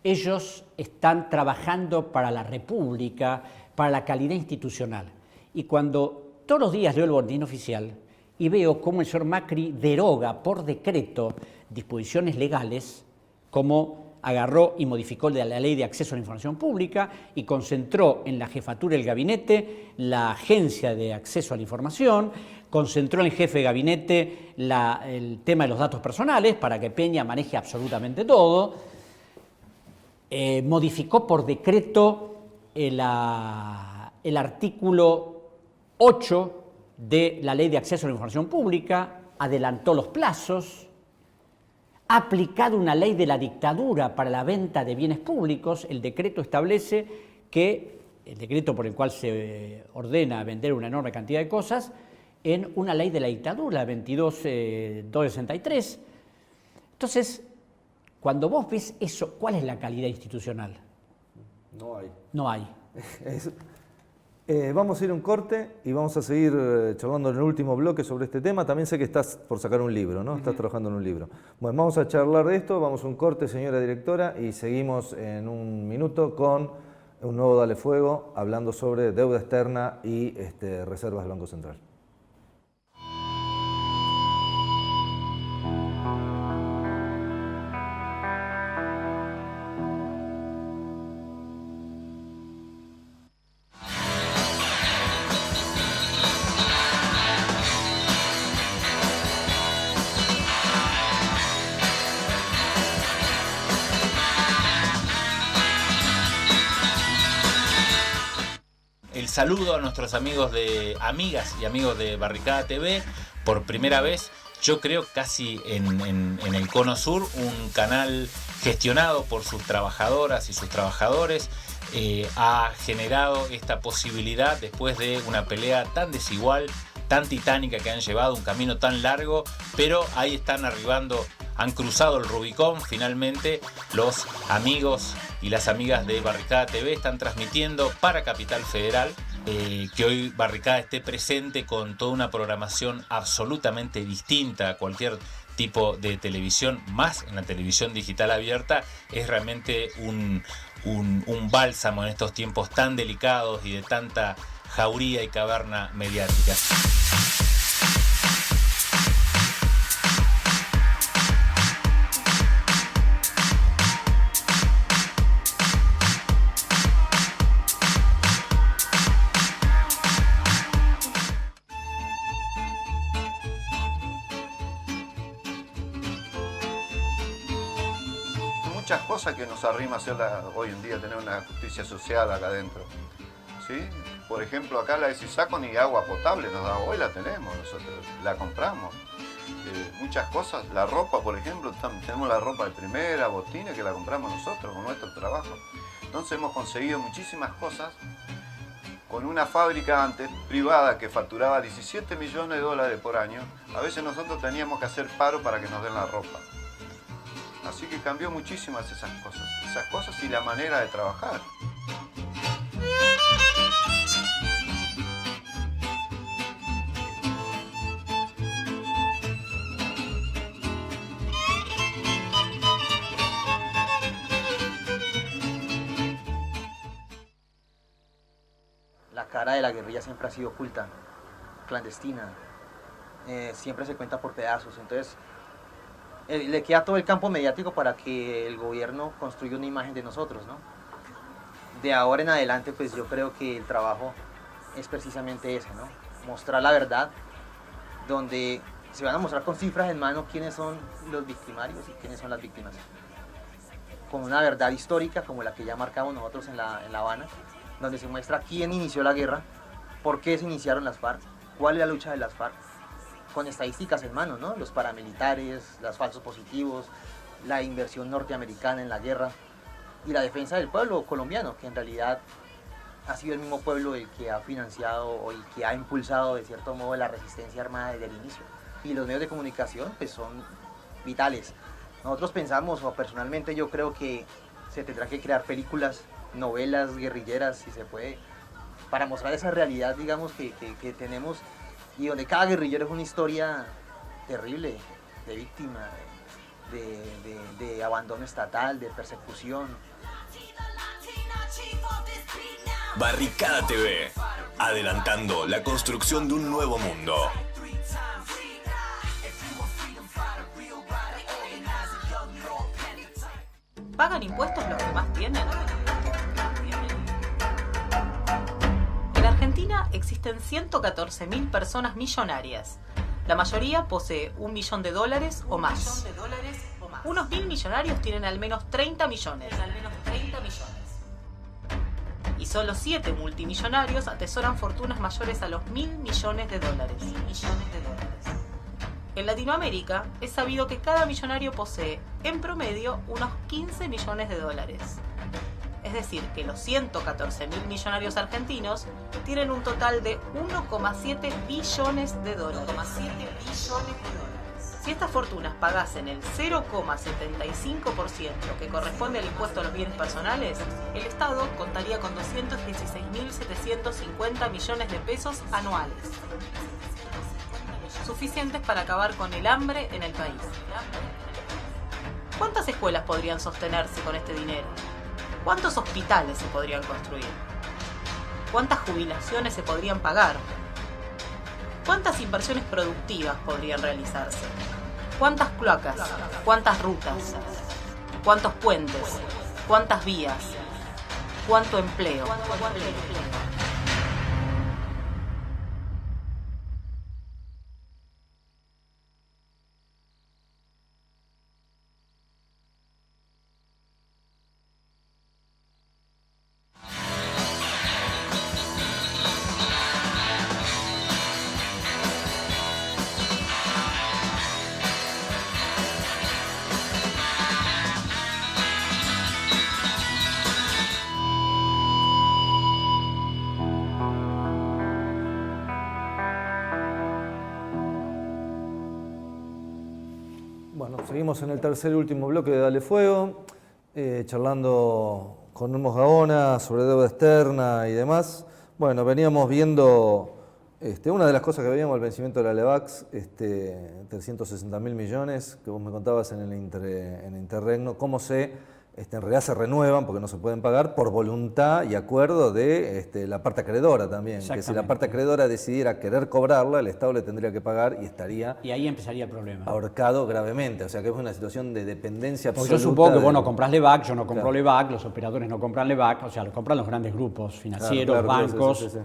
ellos están trabajando para la República, para la calidad institucional. Y cuando todos los días leo el boletín oficial y veo cómo el señor Macri deroga por decreto disposiciones legales, como agarró y modificó la ley de acceso a la información pública y concentró en la jefatura del gabinete la agencia de acceso a la información, concentró en el jefe de gabinete el tema de los datos personales para que Peña maneje absolutamente todo, modificó por decreto el artículo 8 de la Ley de Acceso a la Información Pública, adelantó los plazos, ha aplicado una ley de la dictadura para la venta de bienes públicos. El decreto establece que, el decreto por el cual se ordena vender una enorme cantidad de cosas, en una ley de la dictadura, 22.263. Entonces, cuando vos ves eso, ¿cuál es la calidad institucional? No hay. No hay. Vamos a ir a un corte y vamos a seguir charlando en el último bloque sobre este tema. También sé que estás por sacar un libro, ¿no? Estás trabajando en un libro. Bueno, vamos a charlar de esto, vamos a un corte, señora directora, y seguimos en un minuto con un nuevo Dale Fuego, hablando sobre deuda externa y reservas del Banco Central. saludo a nuestros amigas y amigos de Barricada TV. Por primera vez, yo creo casi en el Cono Sur, un canal gestionado por sus trabajadoras y sus trabajadores, ha generado esta posibilidad después de una pelea tan desigual, tan titánica, que han llevado un camino tan largo, pero ahí están arribando, han cruzado el Rubicón. Finalmente los amigos y las amigas de Barricada TV están transmitiendo para Capital Federal, que hoy Barricada esté presente con toda una programación absolutamente distinta a cualquier tipo de televisión, más en la televisión digital abierta, es realmente un bálsamo en estos tiempos tan delicados y de tanta jauría y caverna mediática. Muchas cosas que nos arrima hacerla hoy en día, tener una justicia social acá adentro, ¿sí? Por ejemplo, acá la de Sisaco ni agua potable nos da, hoy la tenemos nosotros, la compramos. Muchas cosas, la ropa, por ejemplo, tenemos la ropa de primera, botines, que la compramos nosotros con nuestro trabajo. Entonces hemos conseguido muchísimas cosas con una fábrica antes privada que facturaba 17 millones de dólares por año. A veces nosotros teníamos que hacer paro para que nos den la ropa. Así que cambió muchísimas esas cosas y la manera de trabajar. La cara de la guerrilla siempre ha sido oculta, clandestina, siempre se cuenta por pedazos, entonces le queda todo el campo mediático para que el gobierno construya una imagen de nosotros, ¿no? De ahora en adelante, pues yo creo que el trabajo es precisamente ese, ¿no? Mostrar la verdad, donde se van a mostrar con cifras en mano quiénes son los victimarios y quiénes son las víctimas. Con una verdad histórica como la que ya marcamos nosotros en La Habana, donde se muestra quién inició la guerra, por qué se iniciaron las FARC, cuál es la lucha de las FARC, con estadísticas en mano, ¿no? Los paramilitares, los falsos positivos, la inversión norteamericana en la guerra y la defensa del pueblo colombiano, que en realidad ha sido el mismo pueblo el que ha financiado o el que ha impulsado de cierto modo la resistencia armada desde el inicio. Y los medios de comunicación pues son vitales. Nosotros pensamos, o personalmente yo creo que se tendrá que crear películas, novelas guerrilleras, si se puede, para mostrar esa realidad, digamos, que tenemos, y donde cada guerrillero es una historia terrible, de víctima, de abandono estatal, de persecución. Barricada TV, adelantando la construcción de un nuevo mundo. ¿Pagan impuestos los que más tienen? En Argentina existen 114.000 personas millonarias. La mayoría posee $1 millón o más. Unos 1.000 millonarios tienen al menos 30 millones. Y solo 7 multimillonarios atesoran fortunas mayores a los $1.000 millones. En Latinoamérica es sabido que cada millonario posee, en promedio, unos $15 millones. Es decir, que los 114.000 millonarios argentinos tienen un total de $1,7 billones. Si estas fortunas pagasen el 0,75% que corresponde al impuesto a los bienes personales, el Estado contaría con 216.750 millones de pesos anuales, suficientes para acabar con el hambre en el país. ¿Cuántas escuelas podrían sostenerse con este dinero? ¿Cuántos hospitales se podrían construir? ¿Cuántas jubilaciones se podrían pagar? ¿Cuántas inversiones productivas podrían realizarse? ¿Cuántas cloacas? ¿Cuántas rutas? ¿Cuántos puentes? ¿Cuántas vías? ¿Cuánto empleo? Bueno, seguimos en el tercer y último bloque de Dale Fuego, charlando con Hermos Gaona sobre deuda externa y demás. Bueno, veníamos viendo, una de las cosas que veíamos, el vencimiento de la LEVAX, 360.000 millones, que vos me contabas en el interregno, cómo en realidad se renuevan, porque no se pueden pagar, por voluntad y acuerdo de la parte acreedora también. Que si la parte acreedora decidiera querer cobrarla, el Estado le tendría que pagar y estaría... Y ahí empezaría el problema. Ahorcado gravemente, o sea que es una situación de dependencia absoluta. Porque yo supongo que vos no comprás LEVAC, yo no compro LEVAC, los operadores no compran LEVAC, o sea, lo compran los grandes grupos financieros, bancos... Sí.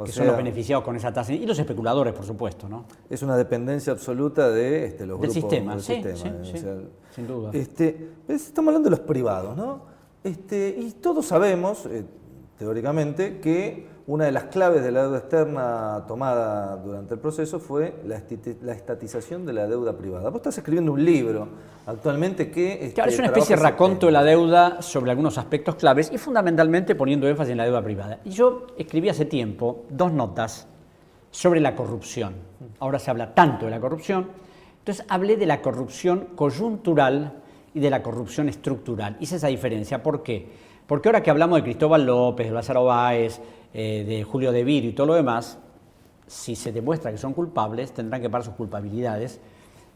Que son los beneficiados con esa tasa, y los especuladores, por supuesto, ¿no? Es una dependencia absoluta de los grupos sistema, del sí, sistema. Sí, sin duda. Estamos hablando de los privados, ¿no? Y todos sabemos, teóricamente, que una de las claves de la deuda externa tomada durante el proceso fue la estatización de la deuda privada. Vos estás escribiendo un libro actualmente que... Claro, es una especie de raconto de la deuda sobre algunos aspectos claves y fundamentalmente poniendo énfasis en la deuda privada. Y yo escribí hace tiempo 2 notas sobre la corrupción. Ahora se habla tanto de la corrupción, entonces hablé de la corrupción coyuntural y de la corrupción estructural. Hice esa diferencia. ¿Por qué? Porque ahora que hablamos de Cristóbal López, de Lázaro Báez, de Julio De Virio y todo lo demás, si se demuestra que son culpables, tendrán que pagar sus culpabilidades,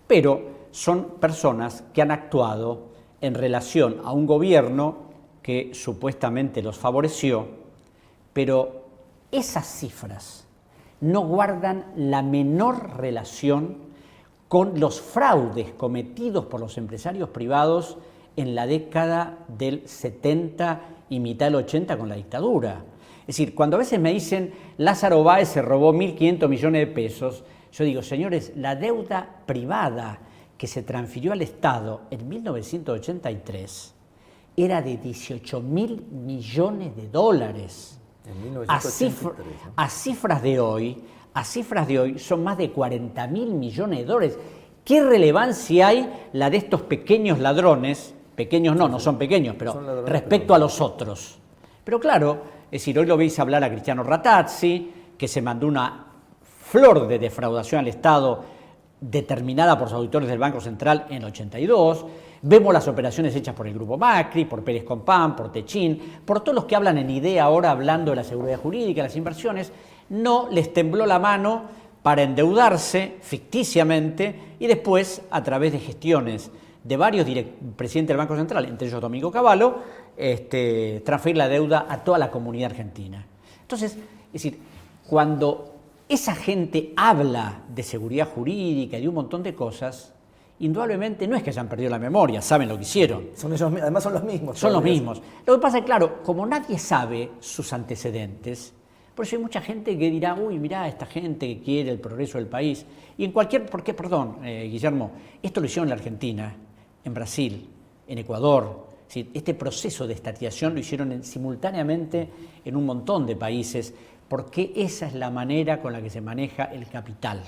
pero son personas que han actuado en relación a un gobierno que supuestamente los favoreció, pero esas cifras no guardan la menor relación con los fraudes cometidos por los empresarios privados en la década del 70 y mitad del 80 con la dictadura. Es decir, cuando a veces me dicen Lázaro Báez se robó 1.500 millones de pesos, yo digo, señores, la deuda privada que se transfirió al Estado en 1983 era de 18.000 millones de dólares. En 1983, a cifras de hoy son más de 40.000 millones de dólares. ¿Qué relevancia hay la de estos pequeños ladrones? Pequeños no son pequeños, pero respecto a los otros. Pero claro, es decir, hoy lo veis hablar a Cristiano Rattazzi, que se mandó una flor de defraudación al Estado determinada por los auditores del Banco Central en el 82. Vemos las operaciones hechas por el Grupo Macri, por Pérez Compán, por Techín, por todos los que hablan en idea ahora hablando de la seguridad jurídica, las inversiones. No les tembló la mano para endeudarse ficticiamente y después, a través de gestiones de varios presidentes del Banco Central, entre ellos Domingo Cavallo, transferir la deuda a toda la comunidad argentina. Entonces, es decir, cuando esa gente habla de seguridad jurídica y de un montón de cosas, indudablemente no es que hayan perdido la memoria, saben lo que hicieron. Además son los mismos. Son los mismos. Lo que pasa es que, claro, como nadie sabe sus antecedentes, por eso hay mucha gente que dirá, uy, mirá, esta gente que quiere el progreso del país. Y en cualquier, ¿por qué? Perdón, Guillermo, esto lo hicieron en la Argentina, en Brasil, en Ecuador. ¿Sí? Este proceso de estatización lo hicieron simultáneamente en un montón de países, porque esa es la manera con la que se maneja el capital.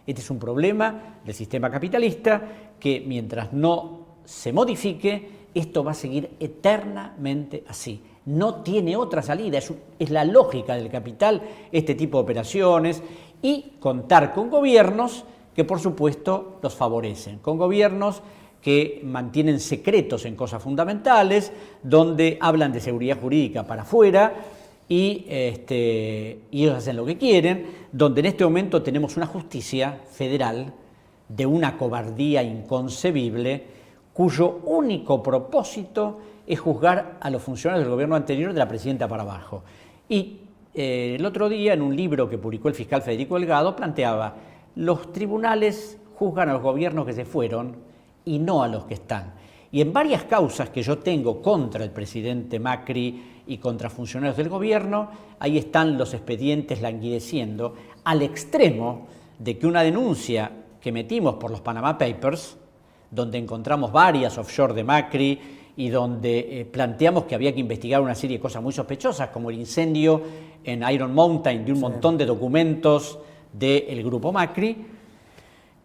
Este es un problema del sistema capitalista que mientras no se modifique, esto va a seguir eternamente así. No tiene otra salida, es la lógica del capital este tipo de operaciones y contar con gobiernos que por supuesto los favorecen, con gobiernos que mantienen secretos en cosas fundamentales, donde hablan de seguridad jurídica para afuera y ellos hacen lo que quieren, donde en este momento tenemos una justicia federal de una cobardía inconcebible, cuyo único propósito es juzgar a los funcionarios del gobierno anterior de la presidenta para abajo. Y el otro día, en un libro que publicó el fiscal Federico Delgado, planteaba, los tribunales juzgan a los gobiernos que se fueron y no a los que están. Y en varias causas que yo tengo contra el presidente Macri y contra funcionarios del gobierno, ahí están los expedientes languideciendo, al extremo de que una denuncia que metimos por los Panama Papers, donde encontramos varias offshore de Macri y donde planteamos que había que investigar una serie de cosas muy sospechosas, como el incendio en Iron Mountain de un montón de documentos del Grupo Macri.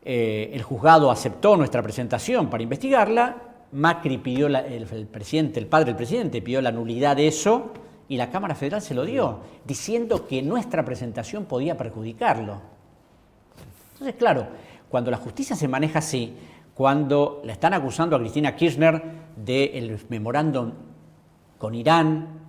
El juzgado aceptó nuestra presentación para investigarla. Macri pidió, el padre del presidente pidió la nulidad de eso y la Cámara Federal se lo dio, diciendo que nuestra presentación podía perjudicarlo. Entonces, claro, cuando la justicia se maneja así, cuando la están acusando a Cristina Kirchner del memorándum con Irán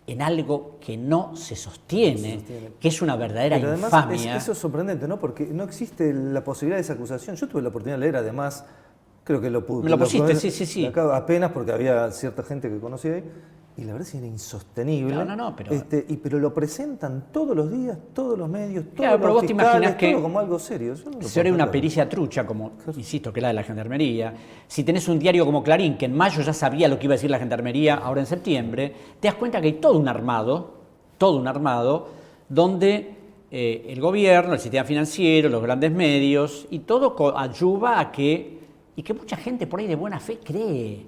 en algo que no se sostiene, que es una verdadera Pero además infamia. eso es sorprendente, ¿no? Porque no existe la posibilidad de esa acusación. Yo tuve la oportunidad de leer, además, creo que lo pude. Me lo pusiste, sí. Acá apenas porque había cierta gente que conocía ahí. Y la verdad es que era insostenible. No, pero... pero lo presentan todos los días, todos los medios, todos Claro, pero los vos te imaginas que todo como algo serio. Si ahora hay una pericia trucha, como, insisto, que la de la Gendarmería, si tenés un diario como Clarín, que en mayo ya sabía lo que iba a decir la Gendarmería, ahora en septiembre, te das cuenta que hay todo un armado, donde el gobierno, el sistema financiero, los grandes medios, y todo ayuda a que mucha gente por ahí de buena fe cree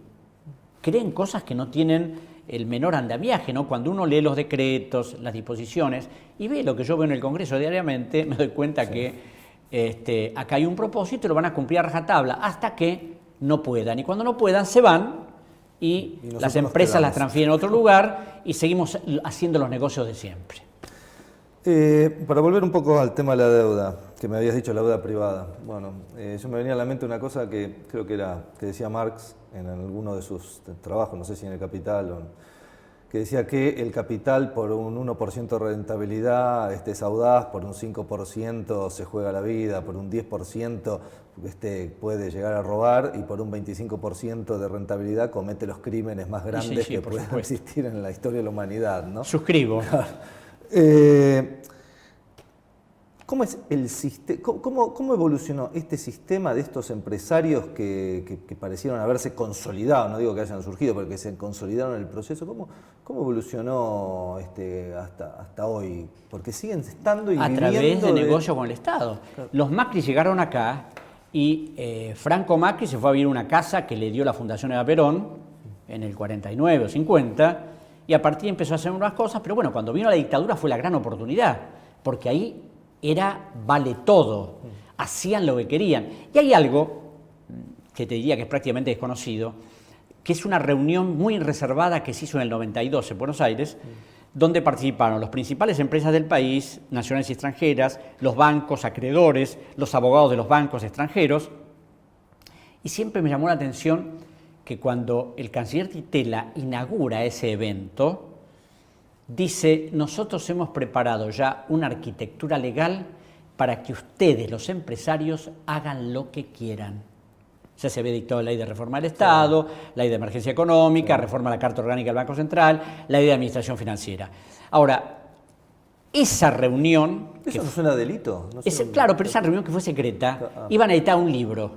en cosas que no tienen el menor andamiaje, ¿no? Cuando uno lee los decretos, las disposiciones, y ve lo que yo veo en el Congreso diariamente, me doy cuenta que acá hay un propósito y lo van a cumplir a rajatabla hasta que no puedan. Y cuando no puedan, se van y las empresas las transfieren a otro lugar y seguimos haciendo los negocios de siempre. Para volver un poco al tema de la deuda, que me habías dicho, la deuda privada. Bueno, yo me venía a la mente una cosa que creo que decía Marx en alguno de sus trabajos, no sé si en El Capital, que decía que el capital por un 1% de rentabilidad es audaz, por un 5% se juega la vida, por un 10% puede llegar a robar y por un 25% de rentabilidad comete los crímenes más grandes que puedan existir en la historia de la humanidad, ¿no? Suscribo. ¿Cómo es el cómo evolucionó este sistema de estos empresarios que parecieron haberse consolidado? No digo que hayan surgido, pero que se consolidaron en el proceso. ¿Cómo evolucionó hasta hoy? Porque siguen estando y viviendo... A través de negocio con el Estado. Claro. Los Macri llegaron acá y Franco Macri se fue a vivir una casa que le dio la Fundación Eva Perón en el 49 o 50, y a partir empezó a hacer unas cosas, pero bueno, cuando vino la dictadura fue la gran oportunidad, porque ahí vale todo, hacían lo que querían. Y hay algo que te diría que es prácticamente desconocido, que es una reunión muy reservada que se hizo en el 92 en Buenos Aires, donde participaron las principales empresas del país, nacionales y extranjeras, los bancos, acreedores, los abogados de los bancos extranjeros, y siempre me llamó la atención que cuando el canciller Titela inaugura ese evento, dice: nosotros hemos preparado ya una arquitectura legal para que ustedes, los empresarios, hagan lo que quieran. Ya se había dictado la ley de reforma del Estado, la ley de emergencia económica, reforma de la Carta Orgánica del Banco Central, la ley de administración financiera. Ahora, esa reunión... ¿Eso no suena a delito? No claro, pero esa reunión que fue secreta, iban a editar un libro.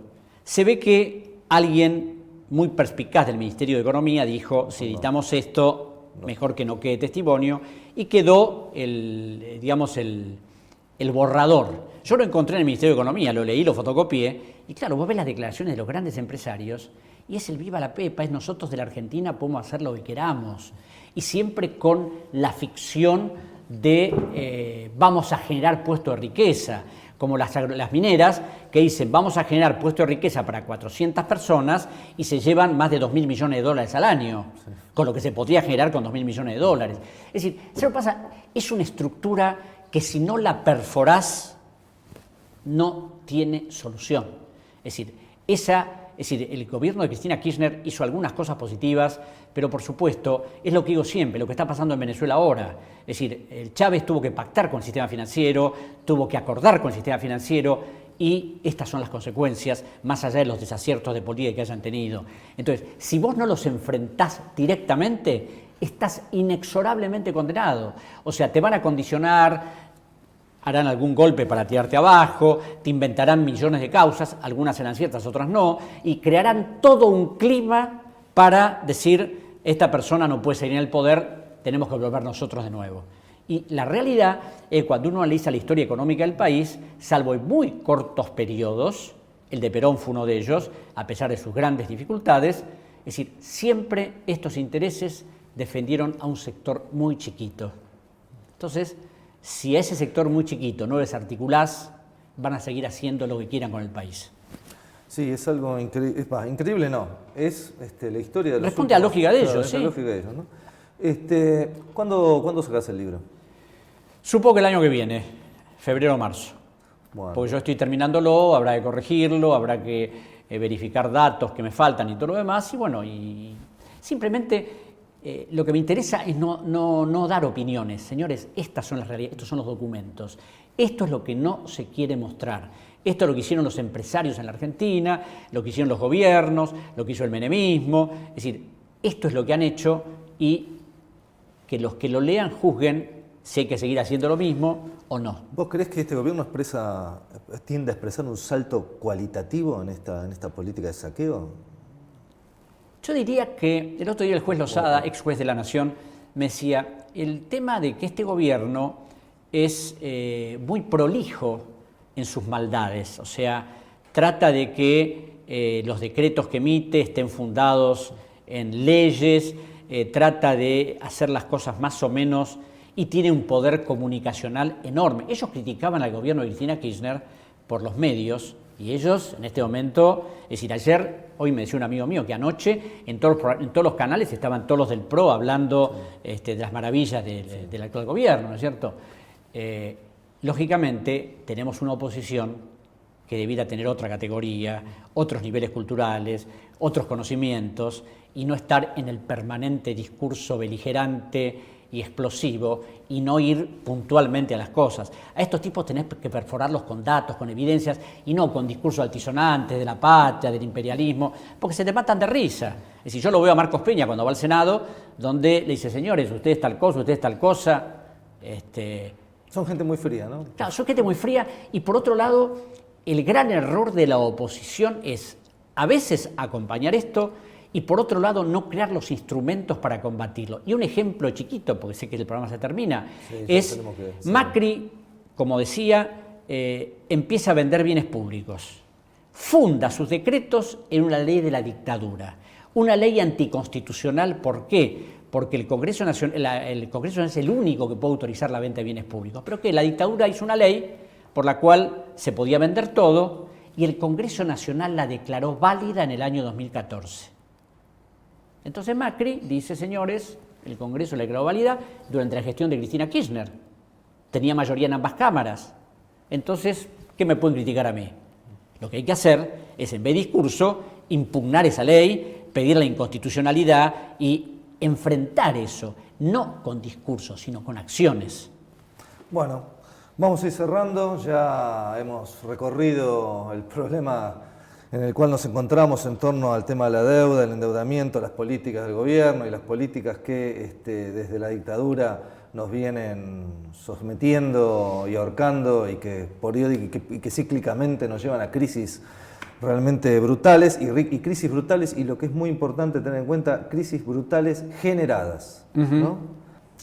Se ve que alguien muy perspicaz del Ministerio de Economía dijo: si editamos esto, mejor que no quede testimonio, y quedó el borrador. Yo lo encontré en el Ministerio de Economía, lo leí, lo fotocopié, y claro, vos ves las declaraciones de los grandes empresarios, y es el viva la pepa, es nosotros de la Argentina podemos hacer lo que queramos, y siempre con la ficción de vamos a generar puestos de riqueza, como las mineras que dicen vamos a generar puestos de riqueza para 400 personas y se llevan más de 2.000 millones de dólares al año, con lo que se podría generar con 2.000 millones de dólares. Es decir, ¿sabes lo que pasa? Es una estructura que si no la perforás no tiene solución. Es decir, el gobierno de Cristina Kirchner hizo algunas cosas positivas, pero por supuesto, es lo que digo siempre, lo que está pasando en Venezuela ahora. Es decir, el Chávez tuvo que pactar con el sistema financiero, tuvo que acordar con el sistema financiero, y estas son las consecuencias, más allá de los desaciertos de política que hayan tenido. Entonces, si vos no los enfrentás directamente, estás inexorablemente condenado. O sea, te van a condicionar, harán algún golpe para tirarte abajo, te inventarán millones de causas, algunas serán ciertas, otras no, y crearán todo un clima para decir: esta persona no puede seguir en el poder, tenemos que volver nosotros de nuevo. Y la realidad es que cuando uno analiza la historia económica del país, salvo en muy cortos periodos, el de Perón fue uno de ellos, a pesar de sus grandes dificultades, es decir, siempre estos intereses defendieron a un sector muy chiquito. Entonces, si a ese sector muy chiquito no les articulás, van a seguir haciendo lo que quieran con el país. Sí, es algo increíble. Increíble no, es la historia de los... Responde a la lógica de ellos, claro, sí. La lógica de ellos, ¿no? ¿Cuándo sacás el libro? Supongo que el año que viene, febrero o marzo. Bueno. Porque yo estoy terminándolo, habrá que corregirlo, habrá que verificar datos que me faltan y todo lo demás, y bueno, y simplemente lo que me interesa es no dar opiniones. Señores, estas son las realidades, estos son los documentos, esto es lo que no se quiere mostrar. Esto es lo que hicieron los empresarios en la Argentina, lo que hicieron los gobiernos, lo que hizo el menemismo, es decir, esto es lo que han hecho y que los que lo lean juzguen si hay que seguir haciendo lo mismo o no. ¿Vos creés que este gobierno tiende a expresar un salto cualitativo en esta política de saqueo? Yo diría que el otro día el juez Lozada, ex juez de la Nación, me decía, el tema de que este gobierno es muy prolijo en sus maldades, o sea, trata de que los decretos que emite estén fundados en leyes, trata de hacer las cosas más o menos y tiene un poder comunicacional enorme. Ellos criticaban al gobierno de Cristina Kirchner por los medios y ellos en este momento, es decir, hoy me decía un amigo mío que anoche en todos los canales estaban todos los del PRO hablando de las maravillas del actual gobierno, ¿no es cierto? Lógicamente tenemos una oposición que debiera tener otra categoría, otros niveles culturales, otros conocimientos y no estar en el permanente discurso beligerante y explosivo y no ir puntualmente a las cosas. A estos tipos tenés que perforarlos con datos, con evidencias y no con discursos altisonantes de la patria, del imperialismo, porque se te matan de risa. Es decir, yo lo veo a Marcos Peña cuando va al Senado, donde le dice, señores, ustedes tal cosa, ustedes tal cosa. Son gente muy fría, ¿no? Claro, son gente muy fría y por otro lado, el gran error de la oposición es a veces acompañar esto y por otro lado no crear los instrumentos para combatirlo. Y un ejemplo chiquito, porque sé que el programa se termina, es Macri, como decía, empieza a vender bienes públicos, funda sus decretos en una ley de la dictadura, una ley anticonstitucional. ¿Por qué? Porque el Congreso Nacional es el único que puede autorizar la venta de bienes públicos, pero que la dictadura hizo una ley por la cual se podía vender todo y el Congreso Nacional la declaró válida en el año 2014. Entonces Macri dice, señores, el Congreso la declaró válida durante la gestión de Cristina Kirchner. Tenía mayoría en ambas cámaras. Entonces, ¿qué me pueden criticar a mí? Lo que hay que hacer es, en vez de discurso, impugnar esa ley, pedir la inconstitucionalidad y enfrentar eso, no con discursos, sino con acciones. Bueno, vamos a ir cerrando, ya hemos recorrido el problema en el cual nos encontramos en torno al tema de la deuda, el endeudamiento, las políticas del gobierno y las políticas que desde la dictadura nos vienen sometiendo y ahorcando y que cíclicamente nos llevan a crisis realmente brutales y crisis brutales, y lo que es muy importante tener en cuenta, crisis brutales generadas, ¿no?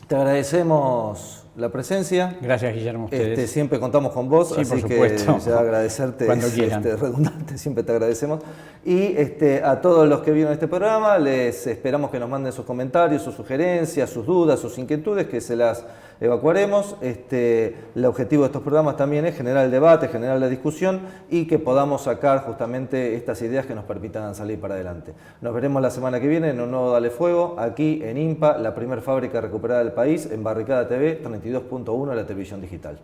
Te agradecemos la presencia. Gracias, Guillermo. Ustedes. Siempre contamos con vos, sí, así por que supuesto. ya agradecerte, cuando quieran. Redundante, siempre te agradecemos. Y a todos los que vieron este programa, les esperamos que nos manden sus comentarios, sus sugerencias, sus dudas, sus inquietudes, que se las evacuaremos. El objetivo de estos programas también es generar el debate, generar la discusión y que podamos sacar justamente estas ideas que nos permitan salir para adelante. Nos veremos la semana que viene en un nuevo Dale Fuego, aquí en IMPA, la primer fábrica recuperada del país, en Barricada TV, 32.1 de la televisión digital.